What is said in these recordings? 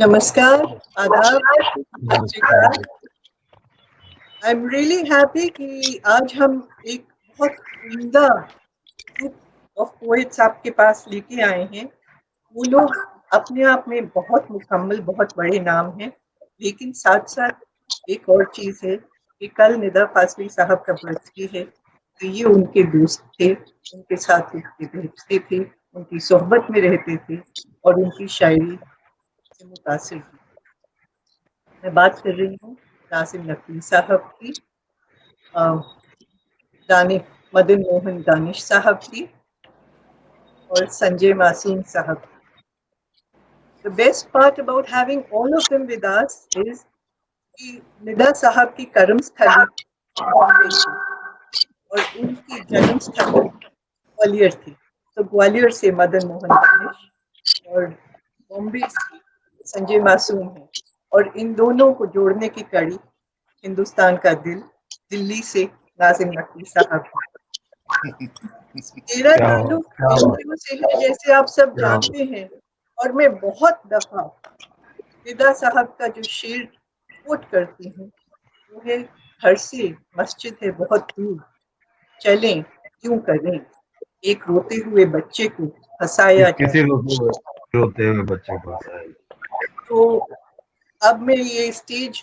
नमस्कार, आदाब, सत श्री अकाल। नमस्कार। आई एम रियली हैप्पी कि आज हम एक बहुत उम्दा ग्रुप ऑफ पोएट्स आपके पास लेके आए हैं। वो लोग अपने आप में बहुत मुकम्मल, बहुत बड़े नाम हैं, लेकिन साथ साथ एक और चीज़ है कि कल निदा फाजली साहब का बर्थडे है, तो ये उनके दोस्त थे, उनके साथ उठते बैठते थे, उनकी सोहबत में रहते थे और उनकी शायरी से मुतासिर थे। मैं बात कर रही हूँ नाज़िम नकवी साहब की, दानिश मदन मोहन दानिश साहब की और संजय मासूम साहब की। The best part about having all of them with us is कि निदा साहब की कर्म स्थली बॉम्बे थी और उनकी जन्म स्थली ग्वालियर थी। तो ग्वालियर से मदन मोहन दानिश और बॉम्बे से संजय मासूम है, और इन दोनों को जोड़ने की कड़ी हिंदुस्तान का दिल, दिल्ली से नाज़िम नकवी साहब है। मेरा क्या ताल्लुक क्या एनजीओ से है, जैसे आप सब क्या जानते हैं, और मैं बहुत दफा निदा साहब का जो शेर कोट करती हूँ वो है, घर से मस्जिद है बहुत दूर, चलें क्यों करें एक रोते हुए बच्चे को हंसाया जाए। किसी रोते हुए बच्चे को हंसाया। तो अब मैं ये स्टेज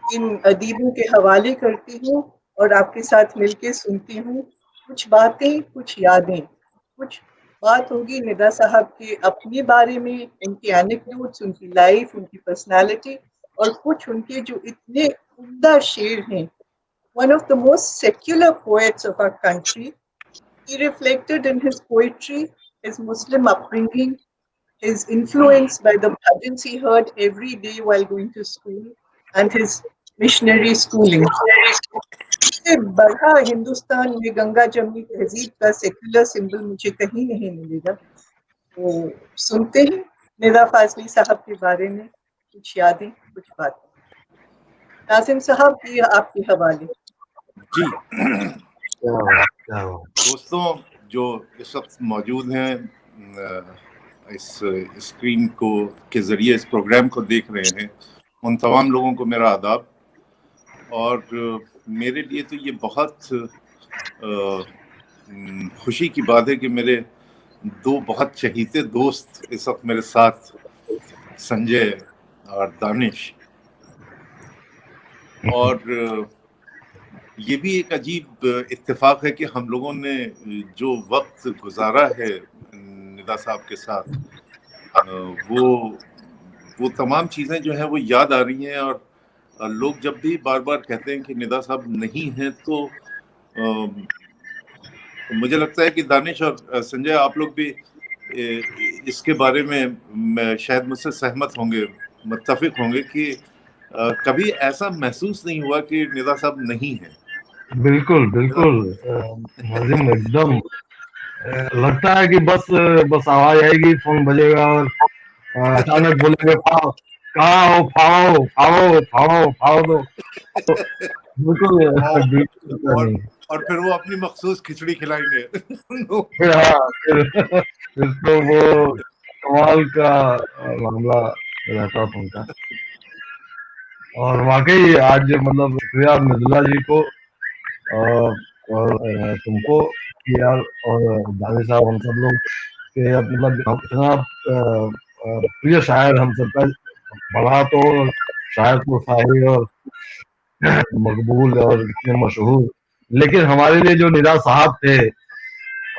इन अदीबों के हवाले करती हूँ और आपके साथ मिलके सुनती हूँ। कुछ बातें, कुछ यादें, कुछ बात होगी निदा साहब के अपने बारे में, उनकी एनेक्डोट्स, उनकी लाइफ, उनकी पर्सनालिटी, और कुछ उनके जो इतने उम्दा शेर हैं। One of the most secular poets of our country, he reflected in his poetry his Muslim upbringing, his influence by the bhajans he heard every day while going to school, and his missionary schooling. इससे बड़ा हिंदुस्तान में गंगा जमनी तहजीब का secular symbol मुझे कहीं नहीं मिलेगा। तो सुनते हैं निदा फाजली साहब के बारे में कुछ यादें, कुछ बातें। नाजिम साहब, ये आपके हवाले। जी क्या दोस्तों जो इस वक्त मौजूद हैं इस स्क्रीन को के ज़रिए इस प्रोग्राम को देख रहे हैं, उन तमाम लोगों को मेरा आदाब। और मेरे लिए तो ये बहुत खुशी की बात है कि मेरे दो बहुत चहीते दोस्त इस वक्त मेरे साथ, संजय और दानिश। और ये भी एक अजीब इत्तेफाक है कि हम लोगों ने जो वक्त गुजारा है निदा साहब के साथ, वो तमाम चीज़ें जो हैं वो याद आ रही हैं। और लोग जब भी बार बार कहते हैं कि निदा साहब नहीं हैं, तो मुझे लगता है कि दानिश और संजय, आप लोग भी इसके बारे में शायद मुझसे सहमत होंगे, मुत्तफिक होंगे कि कभी ऐसा महसूस नहीं हुआ कि निदा साहब नहीं है। बिल्कुल बिल्कुल नाज़िम, एकदम लगता है कि बस बस आवाज आएगी, फोन बजेगा और अचानक बोलेंगे फाओ, कहाँ हो, फाओ फाओ फाओ फाओ दो। तो बिल्कुल नहीं। और फिर वो अपनी मखसूस खिचड़ी खिलाएंगे। फिर तो वो कमाल का मामला रहता था उनका। और वाकई आज मतलब शुक्रिया मिर्जुला जी को और तुमको यार, और दानिश साहब, हम सब लोग के मतलब इतना प्रिय शायर हम सबका बड़ा, तो शायर तो शायर और मकबूल और इतने मशहूर, लेकिन हमारे लिए जो निदा साहब थे,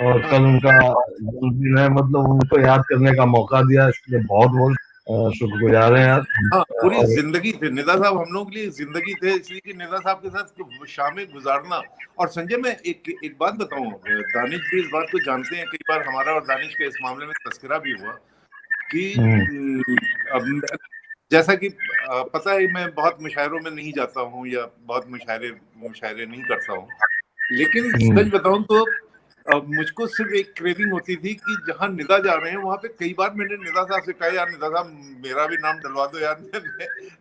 और कल उनका जन्मदिन है, मतलब उनको याद करने का मौका दिया, इसके लिए बहुत बहुत शुक्रगुजार हैं यार। हाँ, पूरी जिंदगी थे निदा साहब, हम लोगों के लिए जिंदगी थे, इसलिए कि निदा साहब के साथ शामें गुजारना। और संजय, मैं एक बात बताऊं, दानिश भी इस बात को जानते हैं, कई बार हमारा और दानिश का इस मामले में तस्करा भी हुआ कि अब जैसा कि पता है मैं बहुत मुशायरों में नहीं जाता हूँ या बहुत मुशायरे नहीं करता हूँ, लेकिन सच बताऊं तो मुझको सिर्फ एक क्रेविंग होती थी कि जहाँ निदा जा रहे हैं वहां पे कई बार मैंने निदा साहब से कहा, यार निदा साहब मेरा भी नाम डलवा दो यार।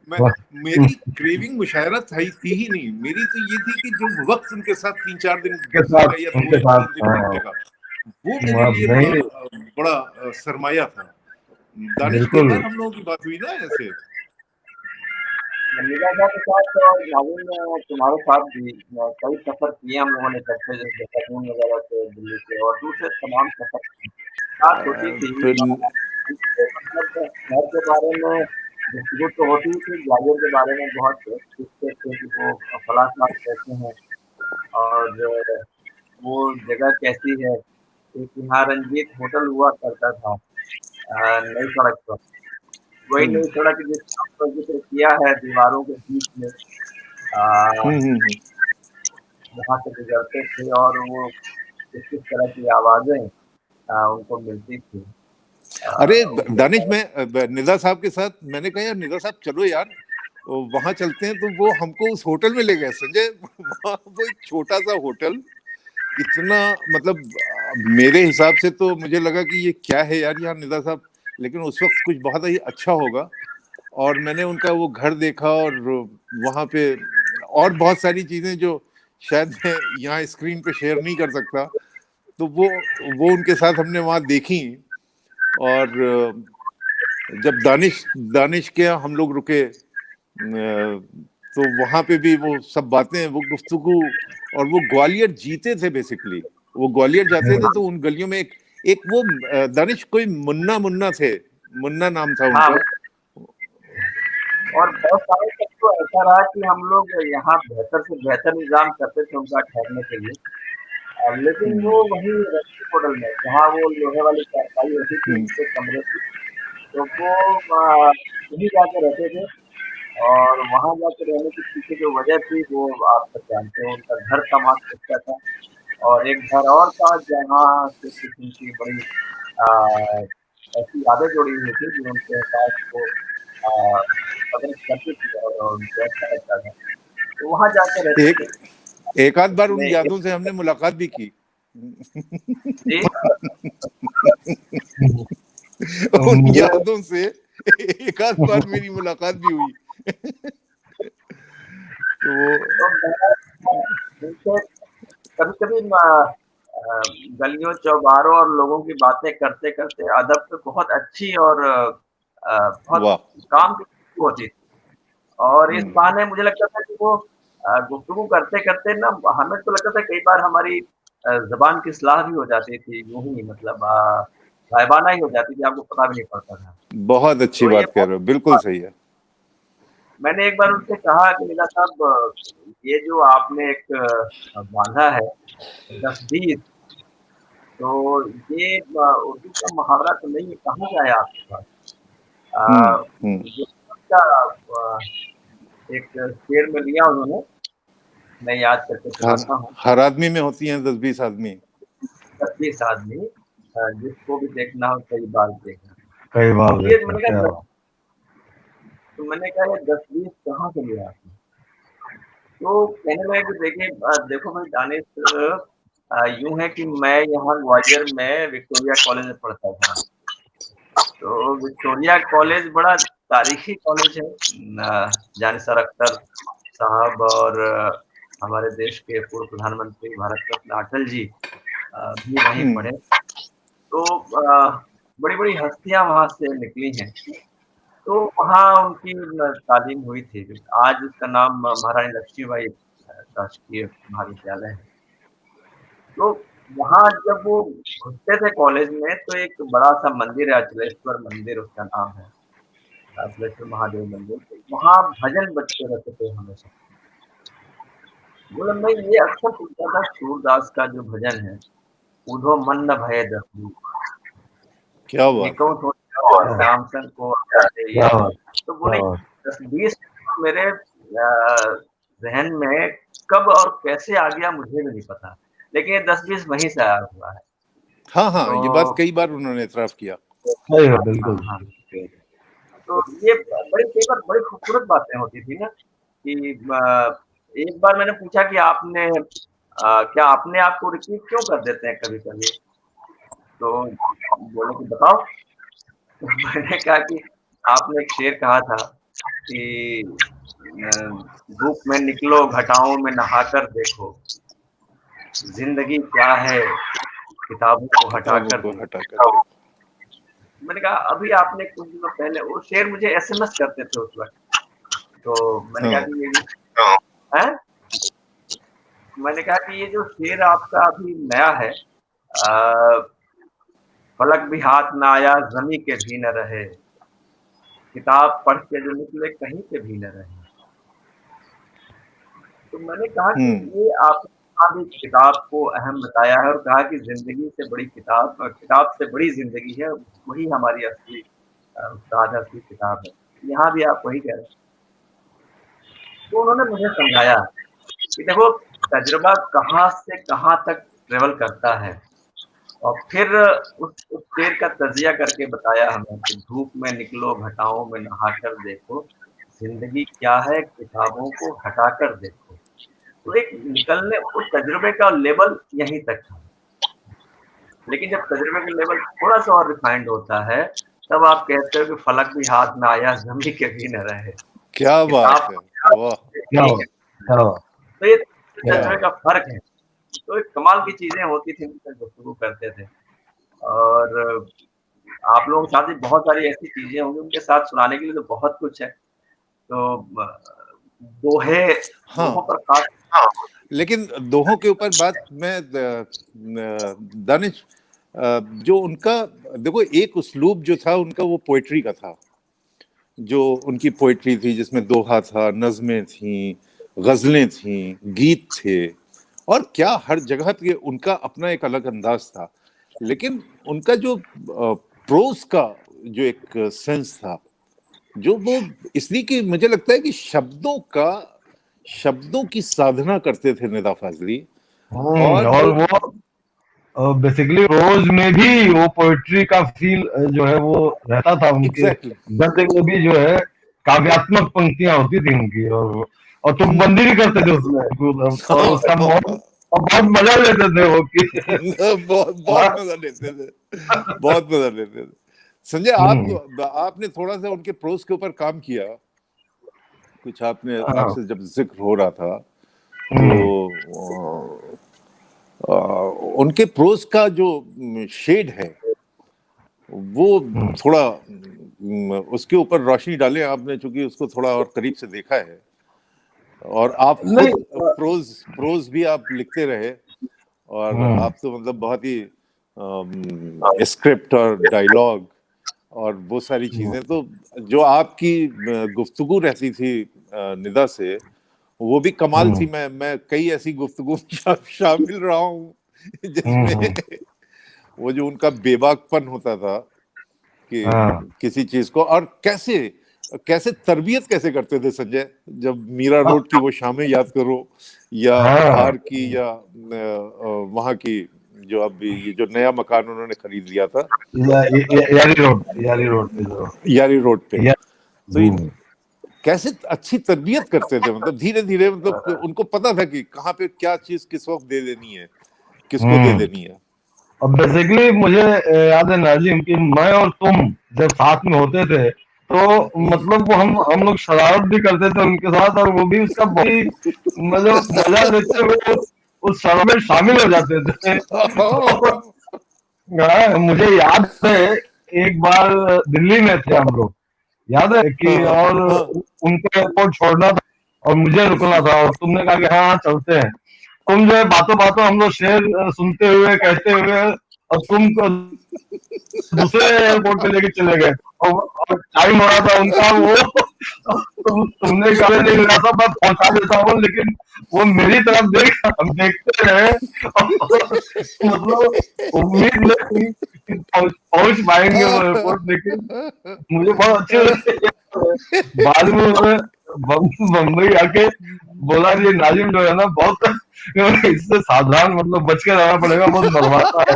मैं मेरी क्रेविंग मुशायरा थी ही नहीं, मेरी तो ये थी कि जो वक्त उनके साथ 3-4 दिन गुजरेगा या 2 या 3 दिन गुजरेगा, वो मेरे लिए बड़ा सरमाया था। दानिश कई बार हम लोगों की बात हुई ना ऐसे। निराशा के साथ और नाज़रीन तुम्हारे साथ भी कई सफ़र किए हम लोगों ने इकट्ठे, जैसे देहरादून वगैरह से दिल्ली से और दूसरे तमाम सफ़र किए। बात होती थी मतलब घर के बारे में गुफ्तगू तो होती थी, ग्वालियर के बारे में बहुत पूछते थे कि वो फलां साहब कैसे हैं और वो जगह कैसी है। एक यहाँ रंजीत होटल हुआ करता था नई सड़क पर, वही नई सड़क जिसका जिक्र किया है दीवारों के बीच में वहाँ से गुजरते थे और वो किस तरह की आवाजें उनको मिलती थी। अरे दानिश, मैं निदा साहब के साथ मैंने कहा यार निदा साहब चलो यार वहां चलते हैं, तो वो हमको उस होटल में ले गए संजय। वहाँ वो एक छोटा सा होटल, इतना मतलब मेरे हिसाब से तो मुझे लगा कि ये क्या है यार यहाँ निदा साहब, लेकिन उस वक्त कुछ बहुत ही अच्छा होगा। और मैंने उनका वो घर देखा और वहाँ पे और बहुत सारी चीजें जो शायद मैं यहाँ स्क्रीन पे शेयर नहीं कर सकता, तो वो उनके साथ हमने वहाँ देखी। और जब दानिश के यहाँ हम लोग रुके तो वहां पे भी वो सब बातें, वो गुफ्तगू, और वो ग्वालियर जीते थे बेसिकली। वो ग्वालियर जाते थे तो उन गलियों में एक वो दानिश कोई मुन्ना थे, मुन्ना नाम था उनका। और बहुत सारे तक तो ऐसा रहा कि हम लोग यहाँ बेहतर से बेहतर इंतजाम करते थे उनका ठहरने के लिए, लेकिन वो वही रेस्क्यू होटल में जहाँ वो लोहे वाली चारपाई होती थी, उनके कमरे थी, तो वो वहीं जाके रहते थे। और वहाँ जाके रहने के पीछे जो वजह थी वो आप सब जानते हो, उनका घर समाज सकता था और एक घर और था जहाँ से कुछ उनकी बड़ी ऐसी यादें जुड़ी हुई थी जो उनके साथ वो करती थी और उनको अच्छा लगता था, तो वहाँ जाके रहते थे। एक आध बार उन यादों से हमने मुलाकात भी की। उन यादों से एक आध बार मेरी मुलाकात भी हुई। तो कभी-कभी गलियों चौबारों और लोगों की बातें करते करते अदब पे बहुत अच्छी और बहुत काम की होती थी। और इस बहाने मुझे लगता था कि वो गुफ्तगू करते करते ना हमें तो लगता था कई बार हमारी ज़बान की इस्लाह भी हो जाती थी, यूं ही मतलब गायबाना ही हो जाती थी, आपको पता भी नहीं पड़ता था। बहुत अच्छी बात कह रहे हो, बिल्कुल सही है। मैंने एक बार उनसे कहा कि निदा साहब ये जो आपने एक बांधा है 10-20, तो ये उर्दू का मुहावरा तो नहीं है, कहाँ से आया आपके पास? एक शेर में लिया उन्होंने, मैं याद करके सुनाता हूँ। हर आदमी में होती हैं 10-20 आदमी। 10-20 आदमी, जिसको भी देखना हो कई बार देखना। कई बार तो मैंने कहा 10-20 कहाँ से लिया आपने? तो कहने लगे कि देखिए देखो भाई दानिश, यूं है कि मैं यहाँ ग्वालियर में विक्टोरिया कॉलेज में पढ़ता था। तो विक्टोरिया कॉलेज बड़ा तारीखी कॉलेज है। जानिसार अख्तर साहब और हमारे देश के पूर्व प्रधानमंत्री भारत रत्न अटल जी भी वहीं पढ़े। तो बड़ी-बड़ी हस्तियां वहाँ से निकली हैं। तो वहाँ उनकी तालीम हुई थी। आज उसका नाम महारानी लक्ष्मीबाई राजकीय महाविद्यालय है। तो वहाँ जब वो घुसते थे कॉलेज में तो एक बड़ा-सा मंदिर है, अचलेश्वर मंदिर उसका नाम है, अचलेश्वर महादेव मंदिर। तो वहाँ भजन बजते रहते थे हमेशा। बोला मैं ये अक्सर सुनता था सूरदास का जो भजन है, उधो मन न भय दहु। क्या बात श्याम सन को तो बोले 10-20 मेरे जहन में कब और कैसे आ गया मुझे भी नहीं पता, लेकिन ये 10-20 वहीं से आया हुआ है। हाँ, ये बात कई बार उन्होंने इतराफ किया। बिल्कुल। तो ये कई बार बड़ी खूबसूरत बातें होती थी ना कि एक बार मैंने पूछा कि आपने क्या अपने आप को रिपीट क्यों कर देते हैं कभी-कभी? तो बोले कि बताओ? तो मैंने कहा कि आपने एक शेर कहा था कि धूप में निकलो घटाओं में नहाकर देखो, जिंदगी क्या है किताबों को हटाकर मैंने कहा अभी आपने कुछ दिनों पहले वो शेर मुझे एसएमएस करते थे उस वक्त, तो मैंने कहा हाँ, कि ये है, मैंने कहा कि ये जो शेर आपका अभी नया है, फलक भी हाथ न आया जमी के भी न रहे, किताब पढ़ के जो निकले कहीं पे भी न रहे। तो मैंने कहा कि ये आपने आज एक किताब को अहम बताया है और कहा कि जिंदगी से बड़ी किताब, किताब से बड़ी जिंदगी है, वही हमारी असली उस्ताद है, असली किताब है। यहाँ भी आप वही कह रहे हैं। तो उन्होंने मुझे समझाया कि देखो तजुर्बा कहाँ से कहाँ तक ट्रेवल करता है, और फिर उस शेर का तजिया करके बताया हमें कि धूप में निकलो घटाओं में नहाकर देखो, जिंदगी क्या है किताबों को हटाकर देखो। तो एक निकलने उस तजुर्बे का लेवल यहीं तक था, लेकिन जब तजुर्बे का लेवल थोड़ा सा और रिफाइंड होता है, तब आप कहते हो कि फलक भी हाथ ना आया जमी के भी न रहे। क्या बात है, वाह, तो ये तजुर्बे का फर्क है। तो एक कमाल की चीजें होती थी, उनसे गुफ्तगू करते थे, और आप लोगों के साथ भी बहुत सारी ऐसी चीजें होंगी, उनके साथ सुनाने के लिए तो बहुत कुछ है। तो दोहों पर खास, लेकिन दोहों के ऊपर बात मैं दानिश, जो उनका देखो एक उस्लूब जो था उनका वो पोएट्री का था, जो उनकी पोएट्री थी जिसमें दोहा था, नज़में थी, गजलें थी, गीत थे, और क्या हर जगह पे उनका अपना एक अलग अंदाज था। लेकिन उनका जो प्रोज का जो एक सेंस था, जो वो इसलिए कि मुझे लगता है कि शब्दों की साधना करते थे निदा फाजली, और वो बेसिकली रोज में भी वो पोएट्री का फील जो है वो रहता था उनके गद्य में भी, जो है काव्यात्मक पंक्तियां होती थी उनकी, और तुकबंदी भी करते थे उसमें, और उसका बहुत मजा लेते थे वो कि बहुत मजा लेते थे, बहुत मजा लेते थे। संजय, आपने थोड़ा सा उनके प्रोज के ऊपर काम किया कुछ, आपसे जब जिक्र हो रहा था तो उनके प्रोज का जो शेड है वो थोड़ा उसके ऊपर रोशनी डालें आपने, चूंकि उसको थोड़ा और करीब से देखा है, और आप खुद प्रोज भी आप लिखते रहे, और आप तो मतलब बहुत ही स्क्रिप्ट और डायलॉग और वो सारी चीजें, तो जो आपकी गुफ्तगू रहती थी निदा से, वो भी कमाल थी। मैं कई ऐसी गुफ्तगू शामिल रहा हूँ जिसमें वो जो उनका बेबाकपन होता था कि किसी चीज को, और कैसे तरबियत कैसे करते थे संजय, जब मीरा रोड की वो शामें याद करो, या धार की, या वहां की जो अब ये जो नया मकान उन्होंने खरीद लिया था यारी रोड पे, तो कैसे अच्छी तरबियत करते थे, मतलब धीरे धीरे, मतलब उनको पता था कि कहाँ पे क्या चीज किस वक्त दे देनी है, किसको दे देनी है। अब बेसिकली मुझे याद है नाजिम कि मैं और तुम जब साथ में होते थे, तो मतलब वो हम लोग शरारत भी करते थे उनके साथ, और वो भी उसका बहुत मतलब मजा लेते हुए उस शरारत में शामिल हो जाते थे। मुझे याद है एक बार दिल्ली में थे हम लोग, याद है कि, और उनको एयरपोर्ट छोड़ना था और मुझे रुकना था, और तुमने कहा कि हाँ चलते हैं। तुम जो है बातों बातों हम लोग शेर सुनते हुए कहते हुए, और तुम दूसरे एयरपोर्ट पे लेके चले गए, और टाइम हो रहा था उनका, वो तुमने कहा नहीं लगा था मैं पहुंचा देता हूँ, लेकिन वो मेरी तरफ हम देखते रहे, मतलब उम्मीद नहीं थी पहुंच पाएंगे वो एयरपोर्ट, लेकिन मुझे बहुत अच्छे लगे। बाद में उन्होंने बम्बई आके बोला कि नाजिम जो है ना, बहुत इससे सावधान, मतलब बच के रहना पड़ेगा, बहुत बर्बाद है।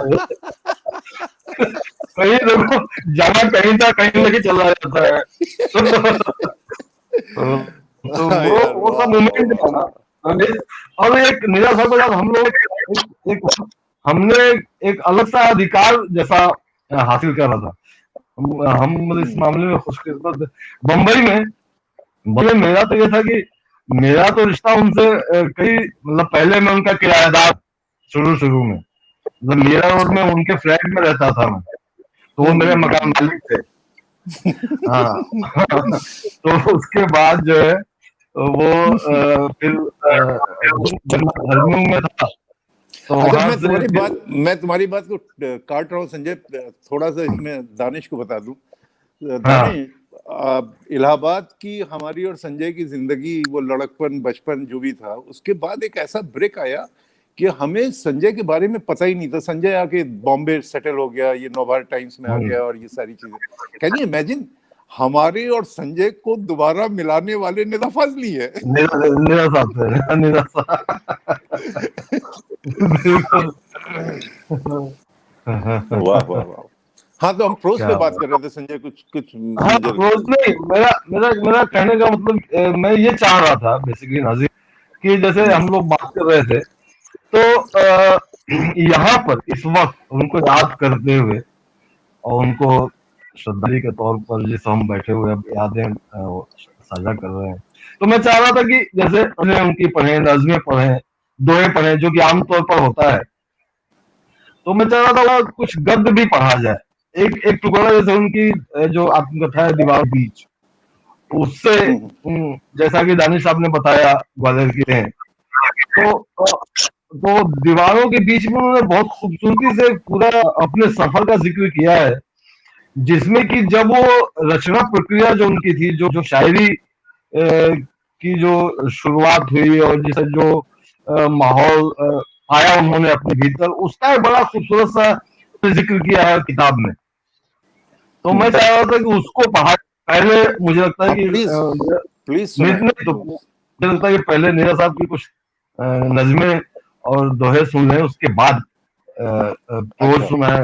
कहीं देखो जाना कहीं था, कहीं लेके चला जाता है। तो वो सब मोमेंट है ना। और एक निजा साहब के साथ हम लोग हमने एक अलग सा अधिकार जैसा हासिल कर रहा था। हम इस मामले में खुशकिस्मत बम्बई में मेरा तो ये था कि मेरा तो रिश्ता उनसे कई, मतलब पहले मैं उनका किराएदार शुरू में, मतलब मीरा रोड में उनके फ्लैट में रहता था मैं, तो वो मेरे मकान मालिक थे। हाँ तो उसके बाद जो है वो फिर जब मैं धर्मों में था तो अच्छा, वहां मैं से तुम्हारी बात को काट रहा हूँ संजय, थोड़ा सा इसमें दानिश को बता दूं। हाँ दानिश, इलाहाबाद की हमारी और संजय की जिंदगी, वो लड़कपन बचपन जो भी था, उसके बाद एक ऐसा ब्रेक आया कि हमें संजय के बारे में पता ही नहीं था। संजय आके बॉम्बे सेटल हो गया, ये नवभारत टाइम्स में आ गया और ये सारी चीजें। कैन यू इमेजिन, हमारे और संजय को दोबारा मिलाने वाले निदा फाजली है। निराशा से निराशा बिल्कुल। वाह वाह वाह। हाँ, तो हम प्रोज पे क्या बात कर रहे थे संजय, कुछ कुछ हाँ मुझे रोज नहीं, मेरा मेरा मेरा कहने का मतलब मैं ये चाह रहा था बेसिकली नाजिर कि जैसे हम लोग बात कर रहे थे तो यहाँ पर इस वक्त उनको याद करते हुए और उनको श्रद्धांजलि के तौर पर जिस हम बैठे हुए अब यादें साझा कर रहे हैं, तो मैं चाह रहा था कि जैसे उन्हें उनकी पढ़े, नज़्में पढ़े, दोहे पढ़े, जो कि आमतौर पर होता है, तो मैं चाह रहा था वो कुछ गद्य भी पढ़ा जाए। एक एक टुकड़ा जैसे उनकी जो आत्मकथा है दीवार बीच, उससे जैसा कि दानिश साहब ने बताया ग्वालियर के हैं, तो दीवारों के बीच में उन्होंने बहुत खूबसूरती से पूरा अपने सफर का जिक्र किया है, जिसमें कि जब वो रचना प्रक्रिया जो उनकी थी, जो शायरी की जो शुरुआत हुई और जिसे जो माहौल आया उन्होंने अपने भीतर, उसका एक बड़ा खूबसूरत सा जिक्र किया है किताब में। तो मैं चाह रहा था कि उसको पढ़ा पहले। मुझे लगता है कि प्लीज तो मुझे लगता है कि पहले नीरा साहब की कुछ नज़्में और दोहे सुन लें, उसके बाद प्रोज सुनाए,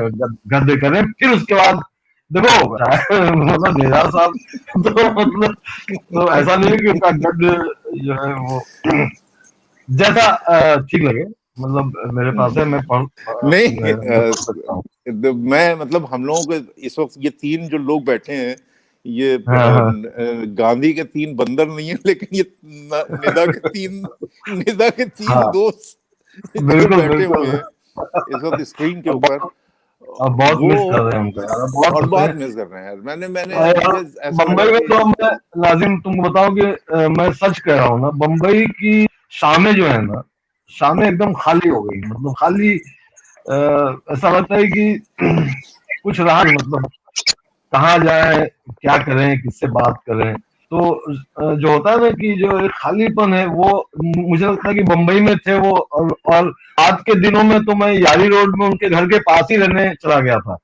गद्य करें, फिर उसके बाद देखो मतलब नीरा साहब तो मतलब तो ऐसा नहीं है कि उसका गद्य जो है वो जैसा ठीक लगे, मतलब मेरे पास है, मैं पढ़ नहीं। मैं मतलब हम लोगों को इस वक्त ये तीन जो लोग बैठे हैं, ये गांधी के तीन बंदर नहीं है, लेकिन ये निदा के तीन दोस्त बिल्कुल बैठे हुए हैं इस वक्त स्क्रीन के ऊपर। बहुत मिस कर रहे हैं उनको, बहुत मिस कर रहे हैं। मैंने बम्बई में तो मैं लाजिम तुमको बताऊं कि मैं सच कह रहा हूँ ना, बम्बई की शामें जो है ना, शामें एकदम खाली हो गई, मतलब खाली ऐसा लगता है कि कुछ रहा नहीं, मतलब कहाँ जाए, क्या करें, किससे बात करें। तो जो होता है ना कि जो एक खालीपन है, वो मुझे लगता है कि बम्बई में थे वो, और आज के दिनों में तो मैं यारी रोड में उनके घर के पास ही रहने चला गया था।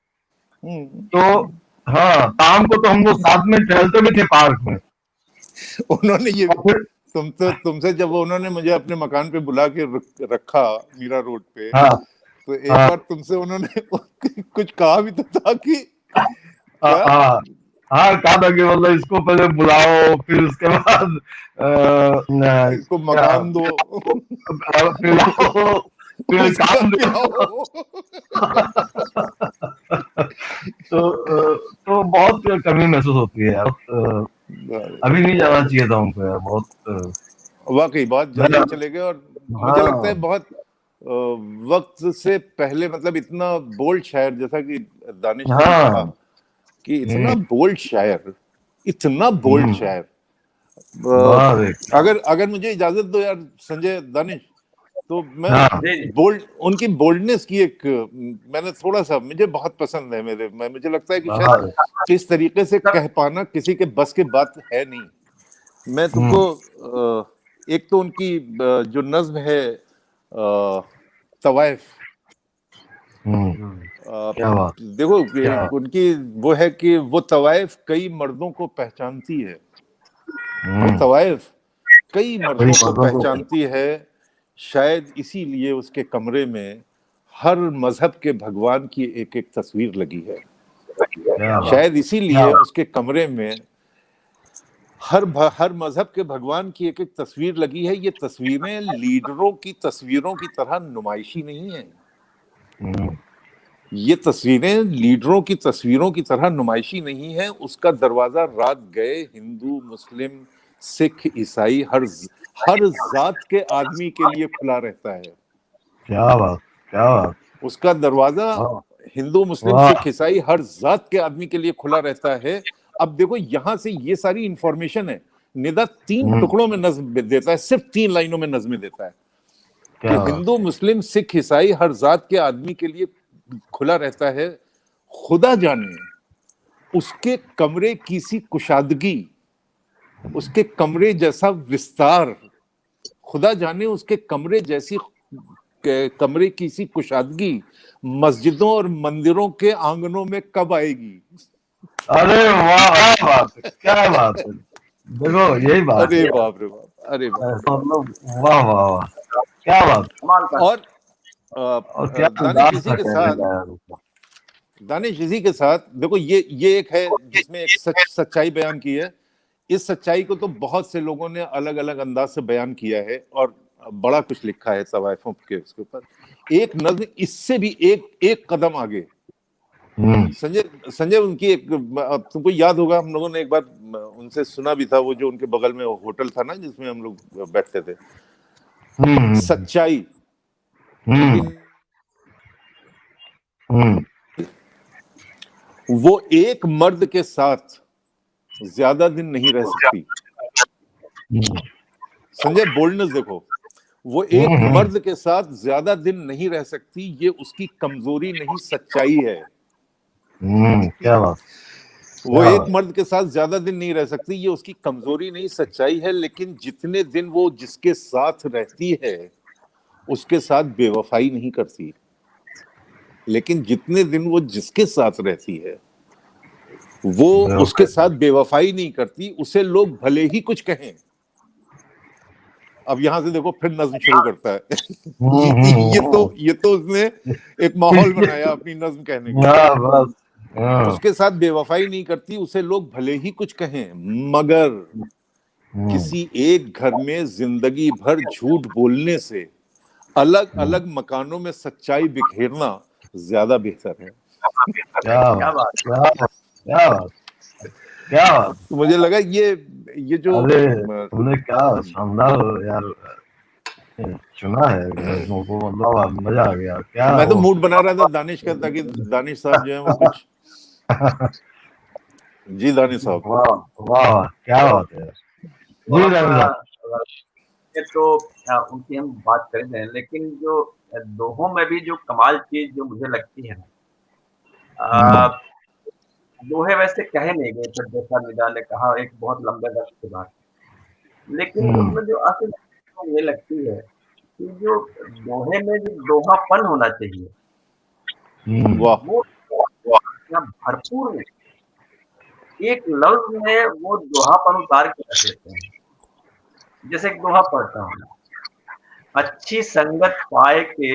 तो हाँ, शाम को तो हम लोग साथ में टहलते भी थे पार्क में। उन्होंने ये तुमसे जब उन्होंने मुझे अपने मकान पे बुला के रखा मीरा रोड पे, तो एक बार तुमसे उन्होंने कुछ कहा भी तो था कि कहा था कि मतलब इसको पहले बुलाओ, फिर उसके बाद इसको मकान दो, फिर काम दो। तो बहुत कमी महसूस होती है यार, अभी नहीं जाना चाहिए था उनको यार, बहुत वाकई बहुत जल्दी चले गए। और मुझे लगता है बहुत वक्त से पहले, मतलब इतना बोल्ड शायर, जैसा कि दानिश ने कहा कि इतना बोल्ड शायर, इतना बोल्ड शायर। अगर मुझे इजाजत दो यार संजय, दानिश, तो मैं उनकी बोल्डनेस की एक, मैंने थोड़ा सा, मुझे बहुत पसंद है, मुझे लगता है कि शायद इस तरीके से कह पाना किसी के बस के बात है नहीं। मैं तुमको एक तो उनकी जो नज्म है तवाइफ, देखो उनकी वो है कि वो तवाइफ कई मर्दों को पहचानती है, वो तवाइफ कई मर्दों को पहचानती है, शायद इसीलिए उसके कमरे में हर मजहब के भगवान की एक एक तस्वीर लगी है, शायद इसीलिए उसके कमरे में हर मजहब के भगवान की एक एक तस्वीर लगी है। ये तस्वीरें लीडरों की तस्वीरों की तरह नुमाइशी नहीं है, ये तस्वीरें लीडरों की तस्वीरों की तरह नुमाइशी नहीं है। उसका दरवाजा रात गए हिंदू, मुस्लिम, सिख, ईसाई, हर जात के आदमी के लिए खुला रहता है। क्या बात, क्या बात। उसका दरवाजा हिंदू मुस्लिम वाह। सिख ईसाई हर जात के आदमी के लिए खुला रहता है। अब देखो यहां से ये सारी इंफॉर्मेशन है। निदा 3 टुकड़ों में नज्म देता है, सिर्फ 3 लाइनों में नज्म देता है कि क्या बात। हिंदू मुस्लिम सिख ईसाई हर जात के आदमी के लिए खुला रहता है। खुदा जाने उसके कमरे की सी कुशादगी, उसके कमरे जैसा विस्तार, खुदा जाने उसके कमरे जैसी कमरे की सी कुशादगी मस्जिदों और मंदिरों के आंगनों में कब आएगी। अरे वाह, क्या बात है, क्या बात है। देखो यही बात अरे है। बाप रे बाप, अरे बाप। मतलब वाह वाह वाह, क्या बात। कमाल का। और और क्या दानिश अंदाज इसी था के कहने साथ, का। दानिश इसी के साथ देखो ये एक है जिसमें एक सच्चाई बयान की है। इस सच्चाई को तो बहुत से लोगों ने अलग अलग अंदाज से बयान किया है और बड़ा कुछ लिखा है तवाइफों के उसके ऊपर। एक नज्म इससे भी एक कदम आगे। संजय उनकी एक, तुमको याद होगा हम लोगों ने एक बार उनसे सुना भी था, वो जो उनके बगल में होटल था ना जिसमें हम लोग बैठते थे। सच्चाई वो एक मर्द के साथ ज्यादा दिन नहीं रह सकती। संजय बोल्डनेस देखो, वो एक मर्द के साथ ज्यादा दिन नहीं रह सकती, ये उसकी कमजोरी नहीं सच्चाई है। क्या बात। वो एक मर्द के साथ ज्यादा दिन नहीं रह सकती, ये उसकी कमजोरी नहीं सच्चाई है। लेकिन जितने दिन वो जिसके साथ रहती है उसके साथ बेवफाई नहीं करती। लेकिन जितने दिन वो जिसके साथ रहती है वो उसके साथ बेवफाई नहीं करती, उसे लोग भले ही कुछ कहें। अब यहां से देखो फिर नज्म शुरू करता है। ये तो उसने एक माहौल बनाया अपनी नज्म कहने का। उसके साथ बेवफाई नहीं करती, उसे लोग भले ही कुछ कहें, मगर किसी एक घर में जिंदगी भर झूठ बोलने से अलग अलग मकानों में सच्चाई बिखेरना ज्यादा बेहतर है। क्या बात, क्या बात, क्या बात। मुझे लगा ये जो तुमने क्या शानदार यार चुना है नज्मों को, मतलब मजा आ गया। क्या मैं तो मूड बना रहा था दानिश का, ताकि दानिश साहब जो है वो कुछ जी दानिश साहब। वाह वाह, क्या बात है जी दानिश साहब। तो उनकी हम बात करें, लेकिन जो दोहों में भी जो कमाल चीज जो मुझे लगती है ना, दोहे वैसे कहे नहीं गए थे, जैसा निदा ने कहा एक बहुत लंबे वक्त के बाद, लेकिन उसमें जो असल ये लगती है कि जो दोहे में जो दोहापन होना चाहिए वो भरपूर है। एक लफ्ज में वो दोहापन उतार के रख देते हैं। जैसे एक दोहा पढ़ता हूँ, अच्छी संगत पाए के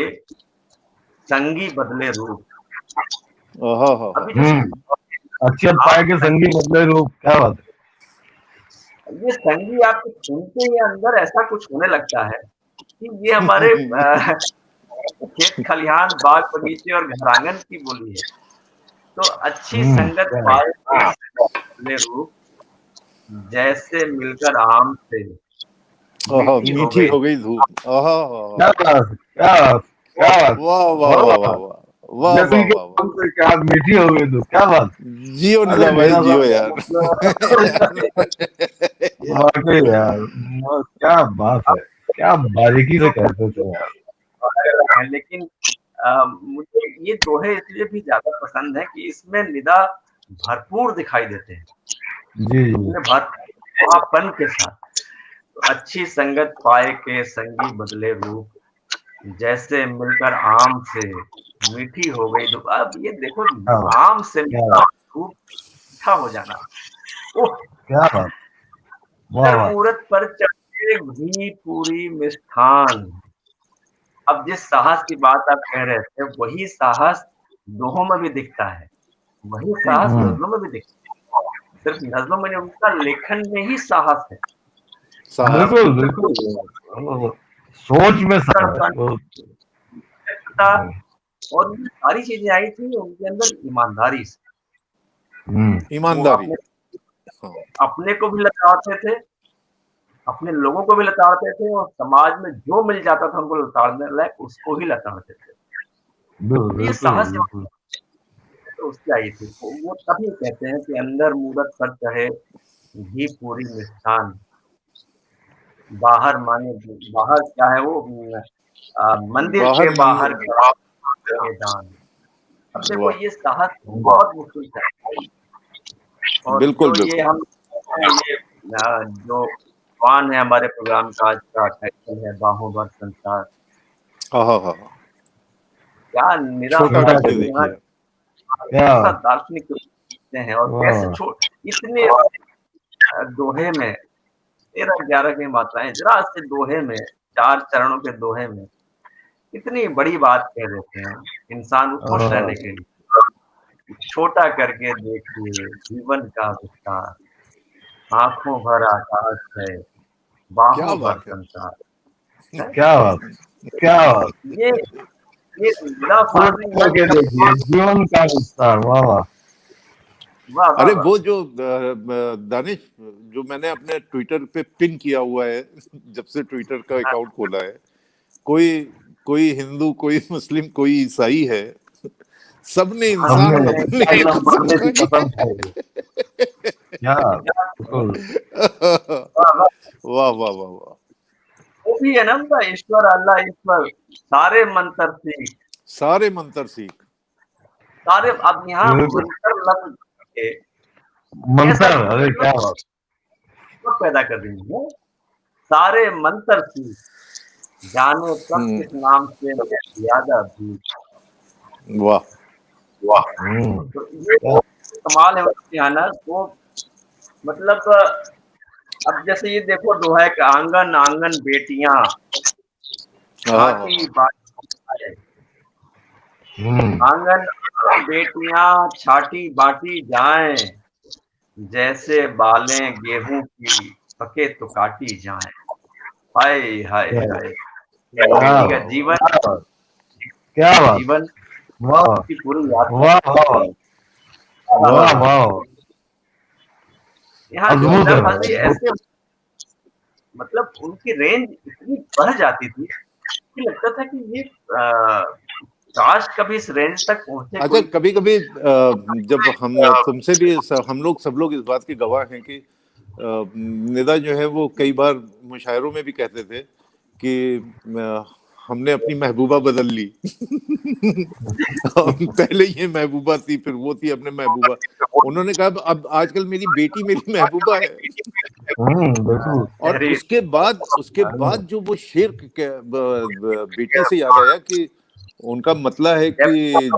संगी बदले रूप। अच्छे पाए के संगी बदले रूप, क्या बात है। ये संगी आपके सुनते ही अंदर ऐसा कुछ होने लगता है कि ये हमारे खेत खलिहान बाग बगीचे और घरांगन की बोली है। तो अच्छी संगत पाए के बदले रूप, जैसे मिलकर आम से मीठी हो गई धूप। क्या बात, क्या बात, वाह वाह वाह वाह वाह वाह वाह, क्या मीठी हो गई धूप, क्या बात। जियो निदा भाई, जियो यार। वाकई यार, क्या बात है, क्या बारीकी से कहते थे यार। लेकिन मुझे ये दोहे इसलिए भी ज्यादा पसंद है कि इसमें निदा भरपूर दिखाई देते हैं जी, भरपूरपन के साथ। तो अच्छी संगत पाए के संगी बदले रूप, जैसे मिलकर आम से मीठी हो गई धूप। अब ये देखो, आम से धूप मीठा हो जाना, क्या बात। मुहूर्त पर चढ़े घी पूरी मिष्ठान। अब जिस साहस की बात आप कह रहे थे, वही साहस दोहों में भी दिखता है, वही साहस नज़्मों में भी दिखता है। सिर्फ नज़्मों में नहीं, उनका लेखन में ही साहस है। बिल्कुल बिल्कुल, सोच में और सारी चीजें आई थी उनके अंदर ईमानदारी से। ईमानदारी, अपने को भी लताड़ते थे, अपने लोगों को भी लताड़ते थे, और समाज में जो मिल जाता था उनको लताड़ने लायक उसको ही लताड़ते थे। ये साहस तो उसकी आई थी, तो वो तभी कहते हैं कि अंदर मूरत पर चढ़े घी पूरी मिष्ठान, बाहर माने बाहर क्या है वो मंदिर बाहर के बाहर दान। अब देखो वाह, ये साहस बहुत मुश्किल है, और बिल्कुल जो ये बिल्कुल। हम ये जो वान है हमारे प्रोग्राम का आज का टाइटल है बाहों भर संसार, हाँ हाँ हाँ, क्या निरा छोटा करके यहाँ देखिए। क्या कैसा दार्शनिक होते हैं, और कैसे वाह इतने दोहे में 13-11 की मात्राएं, जरा से दोहे में 4 चरणों के दोहे में इतनी बड़ी बात कह देते हैं इंसान को खुश रहने के लिए। छोटा करके देखिए जीवन का विस्तार, आंखों भर आकाश है, क्या बाहों भर बात है। संसार है। क्या बात क्या बात। ये ये मीरा सोच फारसी करके देखिए जीवन का विस्तार। वाह वाह। वाह वाह अरे वाह। वो जो दानिश, जो मैंने अपने ट्विटर पे पिन किया हुआ है जब से ट्विटर का अकाउंट खोला है, कोई कोई हिंदू, कोई मुस्लिम, कोई ईसाई है, सबने इंसान हमने बनने की इंसान कसम बनने की खाई कसम खाई। क्या बिल्कुल। है। वाह वाह। वाह वाह वाह वाह। वो भी है ना उनका ईश्वर, अल्लाह ईश्वर, सारे मंत्र सीख, सारे मंत्र सीख। सारे। अब यहाँ बिल्कुल। मंत्र लफ्ज के कैसा मंत्र, अरे क्या मतलब बात। पैदा कर रही है। सारे मंत्र सीख, जाने कब किस नाम से ज्यादा भी। वाह वाह। तो ये कमाल है उनके यहाँ ना, वो मतलब अब जैसे ये देखो दोहा है कि आंगन आंगन बेटियां हाँ, छाती बाटी, हम्म। आंगन बेटियां छाटी बाटी जाएं, जैसे बालें गेहूं की पके तो काटी जाएं। हाय हाय हाय। क्या बेटी का बात जीवन, क्या बात। जीवन वाह की पूरी यात्रा वाह वाह वाह वाह। यहाँ जो अद्भुत है मीरा भाई, फारसी अद्भुत। ऐसे मतलब उनकी रेंज इतनी बढ़ जाती थी कि लगता था कि ये काश कभी इस रेंज तक पहुंचे अच्छा, कोई। कभी कभी जब हम तुमसे भी हम लोग सब लोग इस बात के गवाह हैं कि निदा जो है वो कई बार मुशायरों में भी कहते थे कि हमने अपनी महबूबा बदल ली। पहले ये महबूबा थी, फिर वो थी अपने महबूबा। उन्होंने कहा अब आजकल मेरी बेटी मेरी महबूबा है। बिल्कुल। और उसके बाद जो वो शेर बेटी से याद आया कि उनका मतलब है कि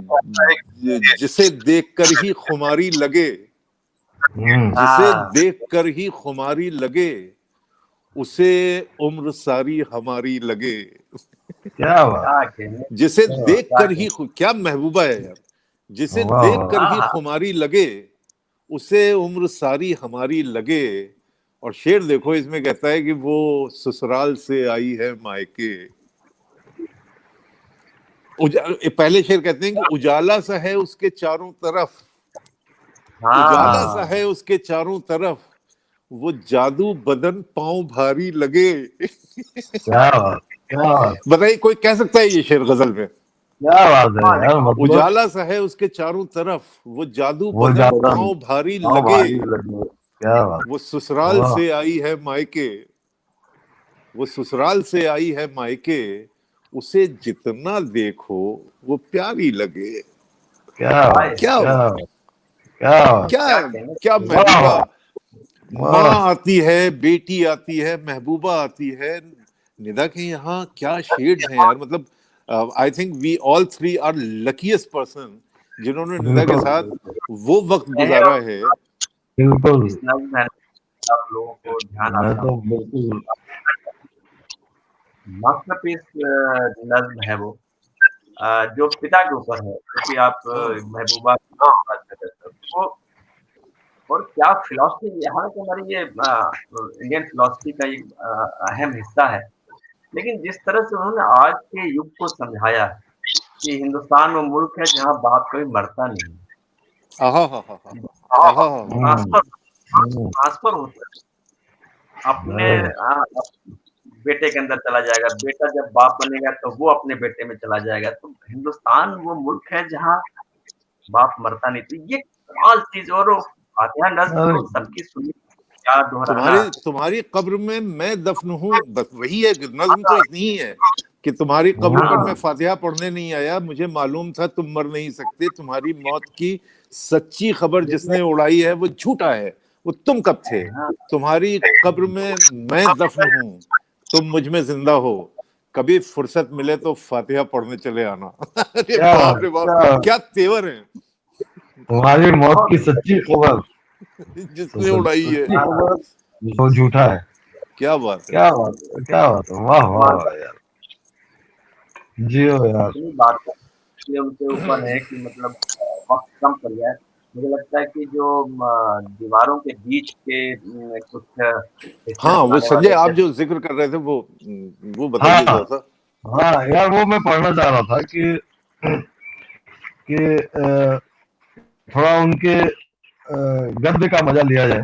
जिसे देखकर ही खुमारी लगे, जिसे हाँ देखकर ही खुमारी लगे, उसे उम्र सारी हमारी लगे। क्या बात। क्या कहने, जिसे क्या देखकर ही कहने। क्या महबूबा है यार, जिसे वाह देखकर वाह। हाँ ही हाँ खुमारी लगे, उसे उम्र सारी हमारी लगे। और शेर देखो इसमें कहता है कि वो ससुराल से आई है मायके। पहले शेर कहते हैं कि उजाला सा है उसके चारों तरफ, उजाला सा हाँ। है उसके चारों तरफ, वो जादू बदन पांव भारी लगे। क्या बात क्या बात। बताइए कोई कह सकता है ये शेर गजल में? क्या बात है हाँ यार, लेकिन मतलब उजाला सा है उसके चारों तरफ, वो जादू वो बदन ज्यादा पांव भारी लगे, भारी लगे। क्या बात। वो ससुराल वाह। से आई है मायके, वो ससुराल से आई है मायके, उसे जितना देखो वो प्यारी लगे। क्या हाय बात क्या क्या बात, बात क्या बात। क्या क्या कहने। क्या वाह महबूबा। माँ वाह। आती है, बेटी आती है, महबूबा आती है। निदा के यहाँ क्या शेड्स हैं यार, मतलब I think we all three are luckiest person जिन्होंने निदा के बिल्कुल साथ वो वक्त है गुजारा और है। बिल्कुल। इस नज्म है आप लोगों को ध्यान मैं आता तो हो, बिल्कुल। मास्टरपीस नज्म है वो, जो पिता के ऊपर है, क्योंकि आप हाँ महबूबा की बात कर रहे थे वो। और क्या फिलॉसफी, हालांकि हमारी ये इंडियन फिलॉसफी का एक अहम हिस्सा है, लेकिन जिस तरह से उन्होंने आज के युग को समझाया कि हिंदुस्तान वो मुल्क है जहाँ बाप कभी मरता नहीं, आहा हा हा हा हा आहा हा हा। ट्रांसफर हम्म। ट्रांसफर होता है अपने अरे, बेटे के अंदर चला जाएगा, बेटा जब बाप बनेगा तो वो अपने बेटे में चला जाएगा। तो हिंदुस्तान वो मुल्क है जहाँ बाप मरता नहीं। तो ये कमाल चीज़, और वो फातिहा नज़्म अरे तो सबकी सुनी, क्या दोहराना। तुम्हारी तुम्हारी कब्र में मैं दफन हूँ, बस वही है। नज्म तो इतनी ही है कि तुम्हारी कब्र पर मैं हाँ, फातिहा पढ़ने नहीं आया, मुझे मालूम था तुम मर नहीं सकते, तुम्हारी मौत की सच्ची खबर जिसने उड़ाई है वो झूठा है, वो तुम कब थे। हाँ, तुम्हारी कब्र में मैं दफन हूँ, तुम मुझ में जिंदा हो, कभी फुर्सत मिले तो फातिहा पढ़ने चले आना। अरे क्या बाप बात, रे बाप, क्या क्या तेवर है तुम्हारी मौत की बहुत सच्ची खबर, तो जिसने उड़ाई है। सच्ची खबर तो झूठा है। क्या बात है। क्या बात है, क्या बात है, वाह वाह कमाल वाह यार, जियो यार। इतनी बातें ये उनके ऊपर है कि मतलब वक़्त कम पड़ जाए। मुझे लगता है कि जो दीवारों के बीच के कुछ हिस्से हाँ, वो सुनाने संजय वाले थे। आप जो जिक्र कर रहे थे वो हाँ बताइए थोड़ा सा। हाँ यार, वो मैं पढ़ना चाह रहा था कि थोड़ा उनके गद्य का मजा लिया जाए